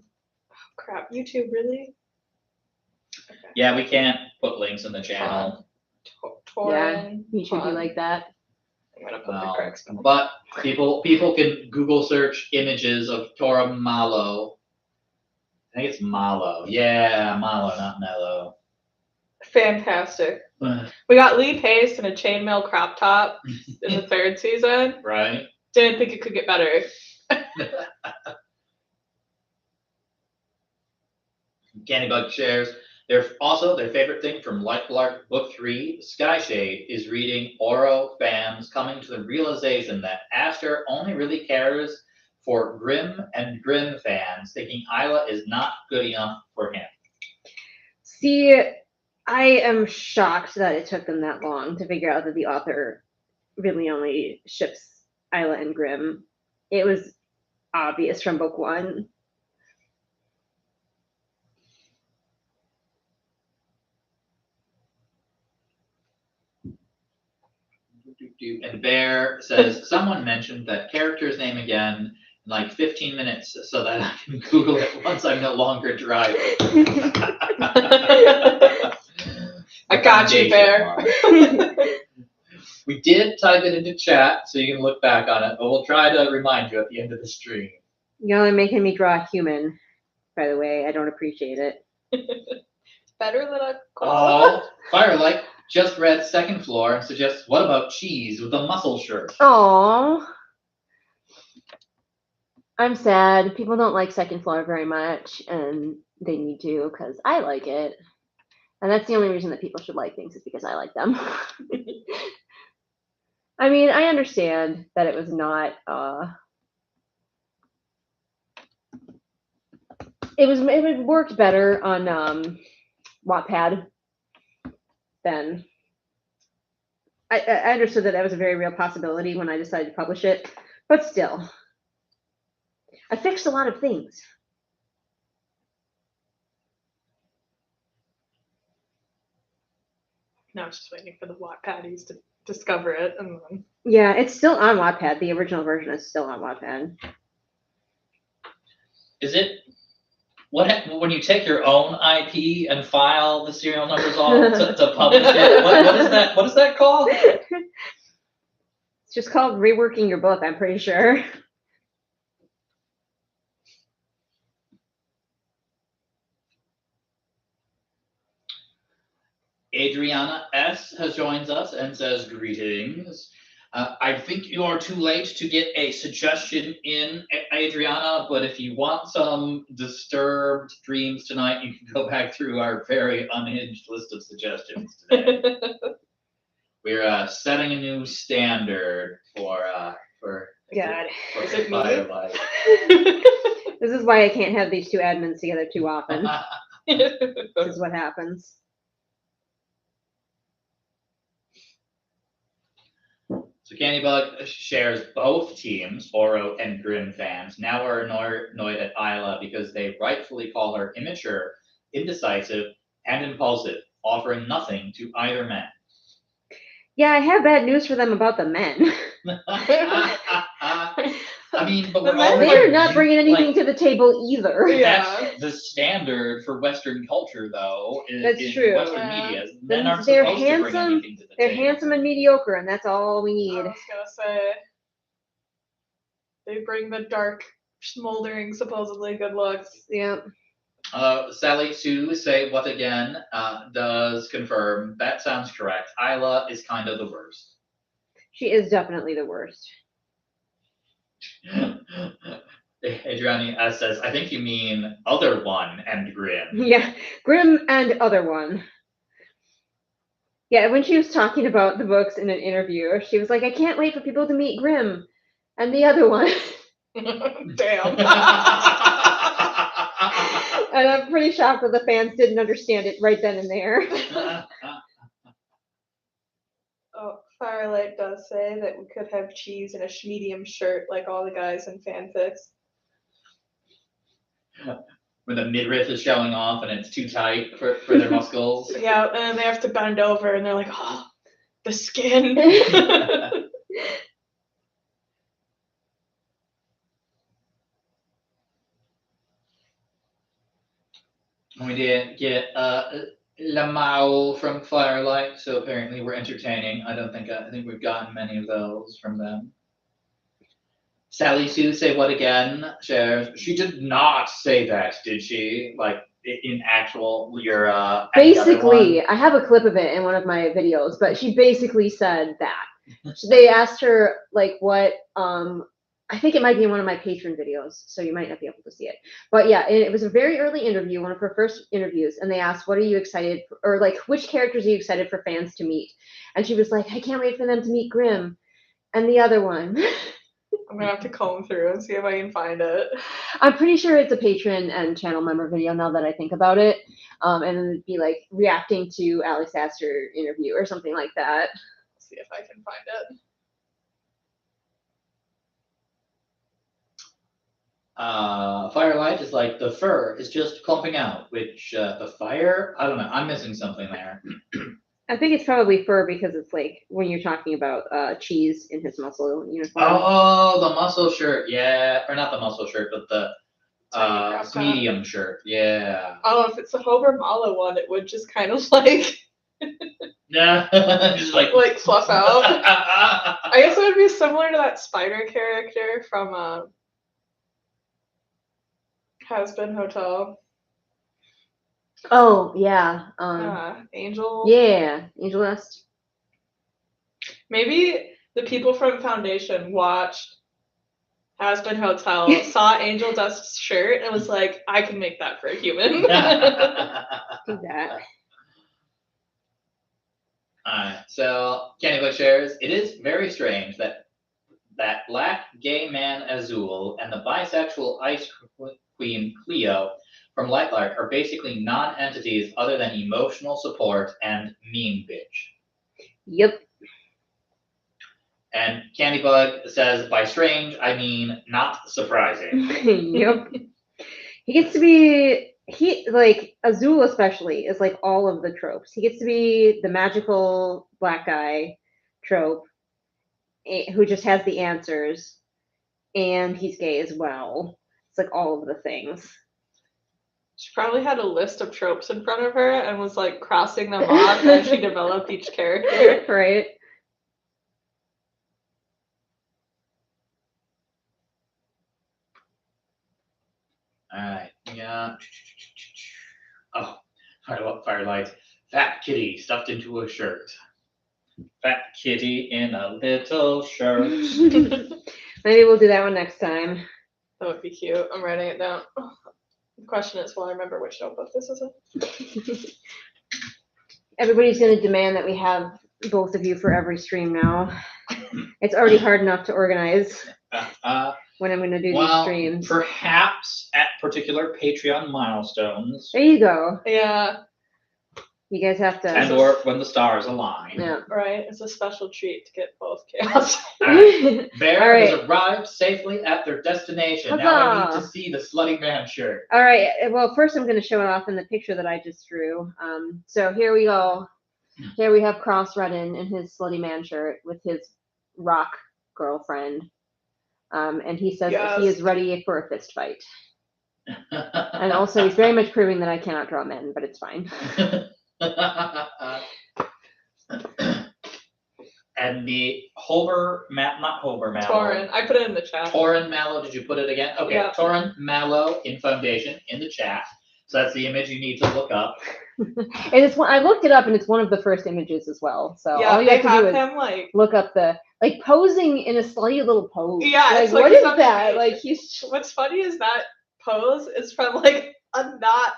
Oh, crap. YouTube, really? Okay. Yeah, we can't put links in the channel. Torin. Yeah, you should be like that. I'm gonna put the correct spelling. But people can Google search images of Torum Mallow. I think it's Mallow. Yeah, Mallow, not Mellow. Fantastic. We got Lee Pace in a chainmail crop top in the 3rd season. Right? Didn't think it could get better. Candybug shares. Their favorite thing from Light Blark Book 3, Skyshade, is reading Oro fans coming to the realization that Aster only really cares for Grimm and Grimm fans, thinking Isla is not good enough for him. See, I am shocked that it took them that long to figure out that the author really only ships Isla and Grimm. It was obvious from book 1. And Bear says, someone mentioned that character's name again in like 15 minutes so that I can Google it once I'm no longer driving. I got you, Bear. We did type it into chat so you can look back on it, but we'll try to remind you at the end of the stream. Y'all are making me draw a human, by the way. I don't appreciate it. Better than a koala. Oh, Firelight just read Second Floor and suggests, what about cheese with a muscle shirt? Aww. I'm sad. People don't like Second Floor very much, and they need to, because I like it. And that's the only reason that people should like things, is because I like them. I mean, I understand that it was not, it worked better on Wattpad than, I understood that was a very real possibility when I decided to publish it, but still, I fixed a lot of things. Now I'm just waiting for the Wattpaddies to discover it, and then Yeah, it's still on Wattpad. The original version is still on Wattpad. Is it when you take your own IP and file the serial numbers on to publish it? What is that called? It's just called reworking your book, I'm pretty sure. Adriana S. has joined us and says, greetings. I think you are too late to get a suggestion in, Adriana, but if you want some disturbed dreams tonight, you can go back through our very unhinged list of suggestions today. We're setting a new standard for God. Is it me? Firelight. This is why I can't have these two admins together too often. This is what happens. So Candybug shares both teams, Oro and Grimm fans, now are annoyed at Isla because they rightfully call her immature, indecisive, and impulsive, offering nothing to either man. Yeah, I have bad news for them about the men. I mean, but The we're men all They're not bringing anything like, to the table either. Yeah. That's the standard for Western culture, though. That's in true. Western media, men aren't They're supposed to bring handsome. anything to the They're table. handsome and mediocre, and that's all we I need. was gonna say they bring the dark, smoldering, supposedly good looks. Yeah. Sally Sue say what again does confirm that sounds correct. Isla is kind of the worst. She is definitely the worst. Adriani says, I think you mean other one and Grimm. Yeah, Grimm and other one. Yeah, when she was talking about the books in an interview, she was like, I can't wait for people to meet Grimm and the other one. Damn. And I'm pretty shocked that the fans didn't understand it right then and there. Oh, Firelight does say that we could have cheese in a medium shirt like all the guys in fanfics. When the midriff is showing off and it's too tight for their muscles. Yeah, and then they have to bend over and they're like, oh, the skin. We did get Lamau from Firelight, so apparently we're entertaining. I think we've gotten many of those from them. Sally Sue say what again? Shares. She did not say that, did she? Like in actual your any other Basically, one? I have a clip of it in one of my videos, but she basically said that. So they asked her like what I think it might be in one of my patron videos, so you might not be able to see it. But yeah, it was a very early interview, one of her first interviews, and they asked, "What are you excited for, or like which characters are you excited for fans to meet?" And she was like, "I can't wait for them to meet Grimm and the other one." I'm gonna have to comb through and see if I can find it. I'm pretty sure it's a patron and channel member video now that I think about it. And it'd be like reacting to Alex Astor interview or something like that. See if I can find it. Firelight is like the fur is just clumping out, which the fire, I don't know, I'm missing something there. I think it's probably fur because it's like when you're talking about cheese in his muscle uniform. Oh, the muscle shirt, yeah, or not the muscle shirt, but the Tiny crop top. medium shirt, yeah. Oh, if it's a Hober Mala one, it would just kind of like Yeah, just like fluff out. I guess it would be similar to that spider character from Has Been Hotel. Oh yeah. Angel. Yeah, Angel Dust. Maybe the people from Foundation watched Has Been Hotel, saw Angel Dust's shirt, and was like, I can make that for a human. Do that. Alright, so Candy Book shares, it is very strange that black gay man Azul and the bisexual ice queen Cleo from Lightlark are basically non-entities other than emotional support and mean bitch. Yep. And Candybug says, by strange, I mean not surprising. Yep. He gets to be like Azul especially is like all of the tropes. He gets to be the magical black guy trope who just has the answers, and he's gay as well. It's like all of the things. She probably had a list of tropes in front of her and was like crossing them off as she developed each character. Right. Alright, yeah. Oh, Firelight. Fat kitty stuffed into a shirt. Fat kitty in a little shirt. Maybe we'll do that one next time. That would be cute. I'm writing it down. The question is, will I remember which notebook this is in? Everybody's going to demand that we have both of you for every stream now. It's already hard enough to organize when I'm going to do these streams. Perhaps at particular Patreon milestones. There you go. Yeah. You guys have to. And or when the stars align. Yeah. Right. It's a special treat to get both chaos. Right. Bear has arrived safely at their destination. Huzzah. Now I need to see the slutty man shirt. All right. Well, first I'm going to show it off in the picture that I just drew. So here we go. Here we have Cross Redden in his slutty man shirt with his rock girlfriend. And he says that he is ready for a fist fight. And also he's very much proving that I cannot draw men, but it's fine. And the not Hober Mallow. Torin. I put it in the chat. Torin Mallow, did you put it again? Okay, yeah. Torin Mallow in Foundation in the chat. So that's the image you need to look up. And it's I looked it up, and it's one of the first images as well. So yeah, all you have to do is him, like, look up the posing in a slutty little pose. Yeah, like, it's like what is that? Like he's. What's funny is that pose is from like a not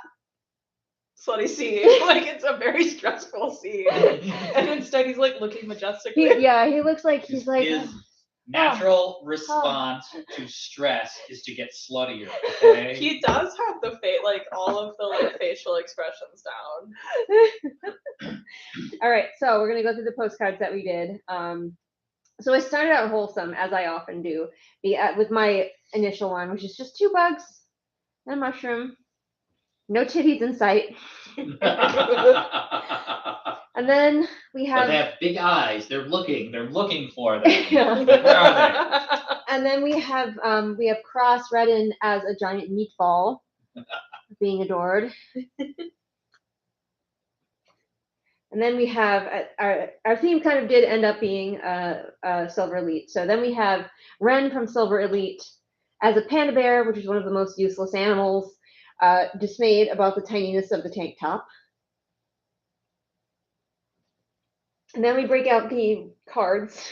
slutty scene. Like it's a very stressful scene, and instead he's like looking majestically. He looks like he's like. His natural response to stress is to get sluttier. Okay. He does have the all of the like facial expressions down. All right, so we're gonna go through the postcards that we did. So I started out wholesome, as I often do, with my initial one, which is just 2 bugs and a mushroom, no titties in sight. And then we have. But they have big eyes. They're looking for them. Yeah. Where are they? And then we have Cross Redden as a giant meatball, being adored. And then we have our theme kind of did end up being Silver Elite. So then we have Ren from Silver Elite as a panda bear, which is one of the most useless animals. dismayed about the tininess of the tank top. And then we break out the cards.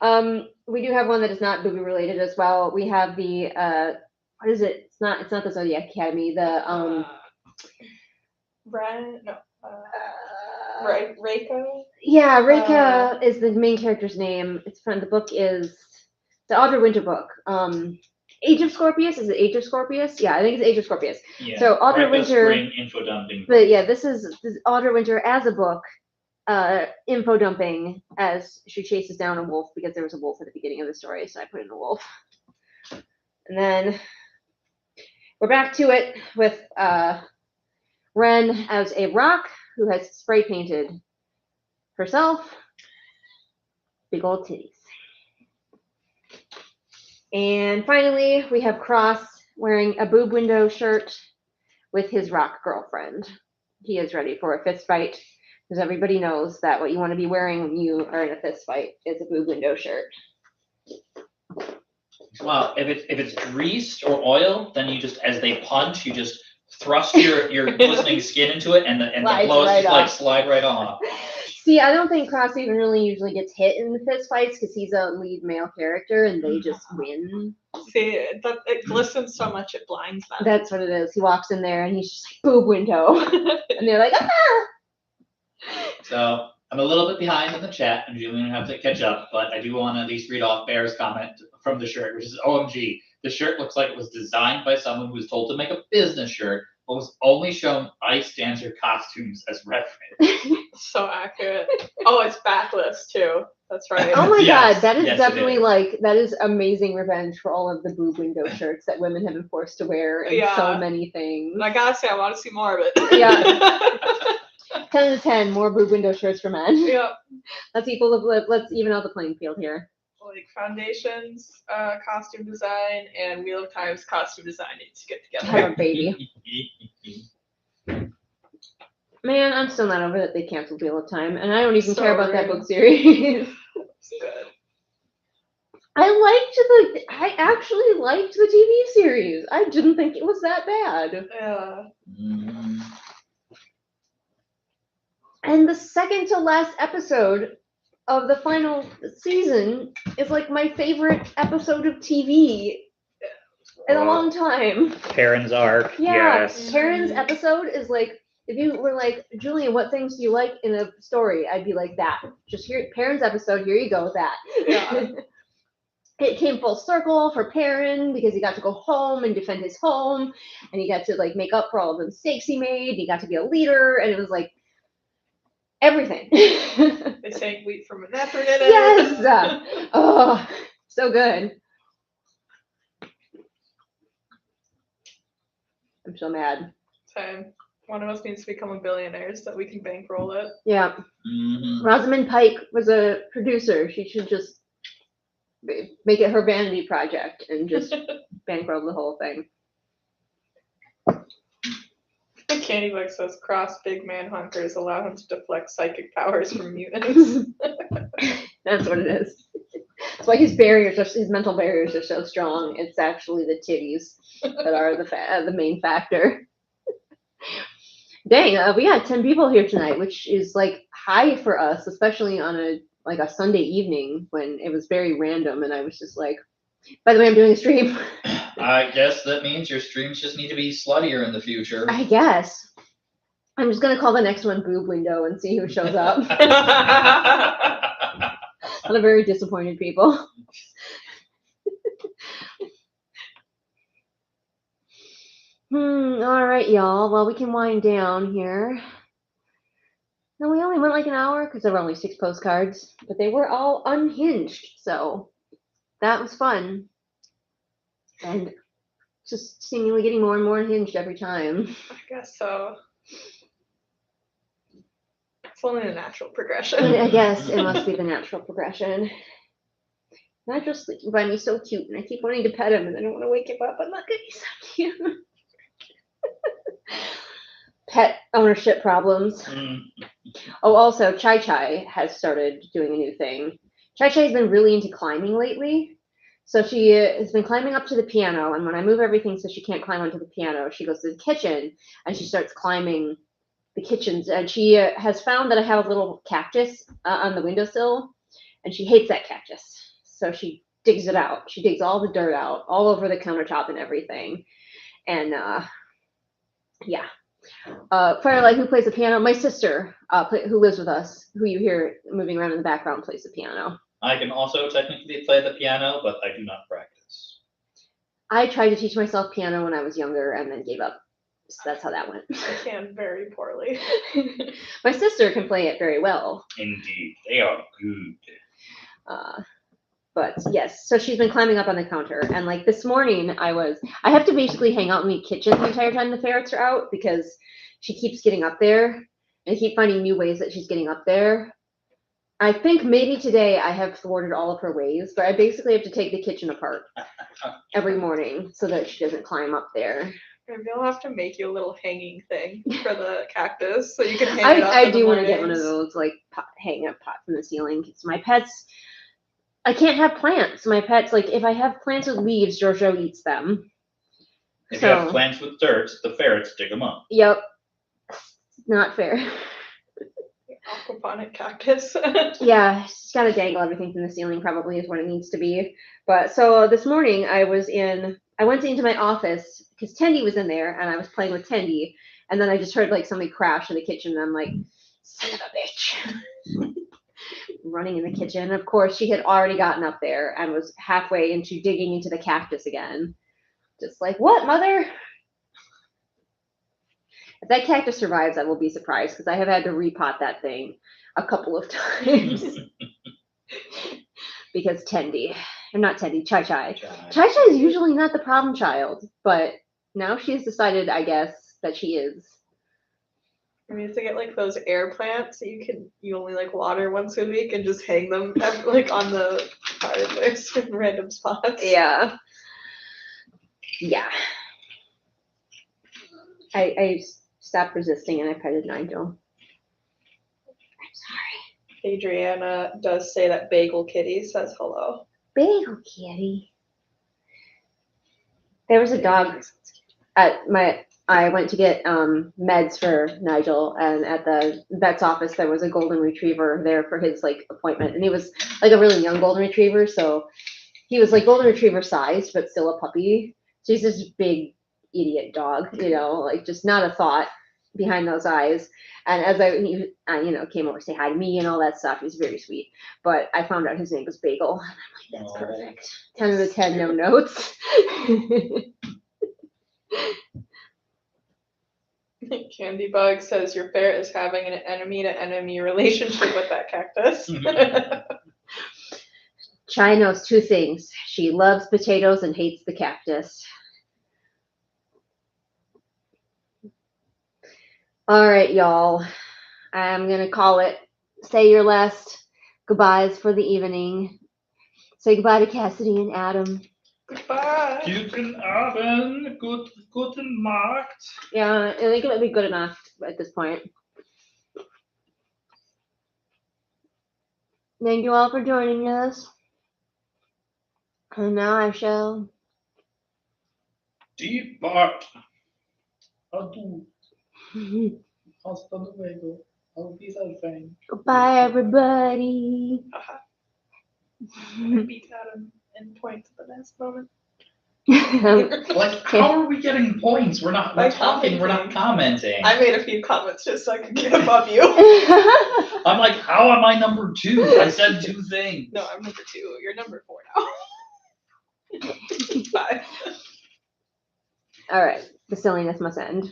We do have one that is not booby related as well. We have the what is it? It's not the Zodiac Academy. The Ren, no, Reiko. Yeah, Reika is the main character's name. It's from the book is the Audra Winter book. Age of Scorpius, is it Age of Scorpius? Yeah, I think it's Age of Scorpius. Yeah. So Audra Winter. Spring info dumping. But yeah, this is Audra Winter as a book, info dumping as she chases down a wolf because there was a wolf at the beginning of the story, so I put in a wolf. And then we're back to it with Ren as a rock who has spray painted herself big old titties. And finally, we have Cross wearing a boob window shirt with his rock girlfriend. He is ready for a fist fight because everybody knows that what you want to be wearing when you are in a fist fight is a boob window shirt. Well, if it's greased or oil, then you just, as they punch, you just thrust your glistening skin into it, and the blows right just like slide right off. See, I don't think Cross even really usually gets hit in the fist fights because he's a lead male character and they just win. See, it glistens so much it blinds them. That's what it is. He walks in there and he's just like, boob window. And they're like, ah! So I'm a little bit behind in the chat, and Julian will have to catch up, but I do want to at least read off Bear's comment from the shirt, which is OMG. The shirt looks like it was designed by someone who was told to make a business shirt, but was only shown ice dancer costumes as reference. So accurate. Oh, it's backless too. That's right. Oh my Yes, god, that is yes, it definitely is. that is amazing revenge for all of the boob window shirts that women have been forced to wear in Yeah. so many things. And I gotta say, I want to see more of it. Yeah. 10 to 10, more boob window shirts for men. Yep. Let's even out the playing field here. Like Foundations, costume design, and Wheel of Time's costume design need to get together. Have a baby. Man, I'm still not over that they canceled Wheel of Time, and I don't even So care about that rude. book series. It's good. I actually liked the TV series. I didn't think it was that bad. Yeah. And the second to last episode of the final season is like my favorite episode of TV in a long time. Perrin's arc. Yeah, Yes. Karen's episode is like, if you were like, Julian, what things do you like in a story? I'd be like, that. Just here, Perrin's episode, here you go, that. Yeah. It came full circle for Perrin because he got to go home and defend his home, and he got to like make up for all of the mistakes he made. He got to be a leader, and it was like everything. They take wheat from an effort in it. Yes. Oh, so good. I'm so mad. Same. One of us needs to become a billionaire so that we can bankroll it. Yeah. Mm-hmm. Rosamund Pike was a producer. She should just make it her vanity project and just bankroll the whole thing. Candybug says Cross big man hunkers allow him to deflect psychic powers from mutants. That's what it is. That's why his mental barriers are so strong. It's actually the titties that are the main factor. Dang, we had 10 people here tonight, which is like high for us, especially on a Sunday evening when it was very random, and I was just like, by the way, I'm doing a stream. I guess that means your streams just need to be sluttier in the future. I guess. I'm just gonna call the next one Boob Window and see who shows up. A lot of very disappointed people. All right, y'all. Well, we can wind down here. No, we only went like an hour because there were only 6 postcards, but they were all unhinged, so that was fun. And just seemingly getting more and more unhinged every time. I guess so. It's only a natural progression. I guess it must be the natural progression. Nigel sleeping by me so cute, and I keep wanting to pet him, and I don't want to wake him up. I'm not gonna be so cute. Pet ownership problems. Oh, also, Chai Chai has started doing a new thing. Chai Chai has been really into climbing lately. So she has been climbing up to the piano, and when I move everything so she can't climb onto the piano, she goes to the kitchen and she starts climbing the kitchens. And she has found that I have a little cactus on the windowsill, and she hates that cactus. So she digs it out. She digs all the dirt out, all over the countertop and everything. And yeah. Firelight, who plays the piano, my sister, who lives with us, who you hear moving around in the background, plays the piano. I can also technically play the piano, but I do not practice. I tried to teach myself piano when I was younger and then gave up. So that's how that went. I can very poorly. My sister can play it very well. Indeed, they are good. But yes, so she's been climbing up on the counter, and like this morning, I have to basically hang out in the kitchen the entire time the ferrets are out because she keeps getting up there, and I keep finding new ways that she's getting up there. I think maybe today I have thwarted all of her ways, but I basically have to take the kitchen apart every morning so that she doesn't climb up there. Maybe I'll have to make you a little hanging thing for the cactus so you can hang it up. I do want to get one of those, like, hang up pot from the ceiling. Because my pets, I can't have plants. My pets, like, if I have plants with leaves, Giorgio eats them. If you have plants with dirt, the ferrets dig them up. Yep. Not fair. Aquaponic cactus. Yeah, she's got to dangle everything from the ceiling, probably is what it needs to be. But so this morning I went into my office because Tendy was in there and I was playing with Tendy, and then I just heard like somebody crash in the kitchen, and I'm like, son of a bitch. Running in the kitchen. Of course, she had already gotten up there and was halfway into digging into the cactus again. Just like, what, mother? If that cactus survives, I will be surprised because I have had to repot that thing a couple of times. Because Tendy, or not Tendy, Chai Chai. Chai Chai is usually not the problem child, but now she's decided, I guess, that she is. I mean, to get like those air plants that you only like water once a week and just hang them like on the fireplace in random spots. Yeah. Yeah. I stopped resisting and I petted Nigel. I'm sorry. Adriana does say that Bagel Kitty says hello. Bagel Kitty. There was a dog I went to get meds for Nigel, and at the vet's office there was a golden retriever there for his like appointment, and he was like a really young golden retriever, so he was like golden retriever sized but still a puppy. So he's this big idiot dog, like just not a thought behind those eyes. And as I came over to say hi to me and all that stuff, he was very sweet. But I found out his name was Bagel, and I'm like, that's perfect. 10 out of 10, no notes. Candy Bug says your ferret is having an enemy-to-enemy relationship with that cactus. Chai knows two things. She loves potatoes and hates the cactus. All right, y'all. I'm going to call it. Say your last goodbyes for the evening. Say goodbye to Cassidy and Adam. Goodbye. Guten Abend, guten Nacht. Yeah, I think it would be good enough at this point. Thank you all for joining us. And now I shall depart. Adieu. Hasta luego. Auf Wiedersehen. Goodbye, everybody. I beat Adam in points at the last moment. Like, how are we getting points? We're talking, we're not commenting. I made a few comments just so I could get above you. I'm like, how am I number 2? I said 2 things. No, I'm number 2. You're number 4 now. Bye. All right, the silliness must end.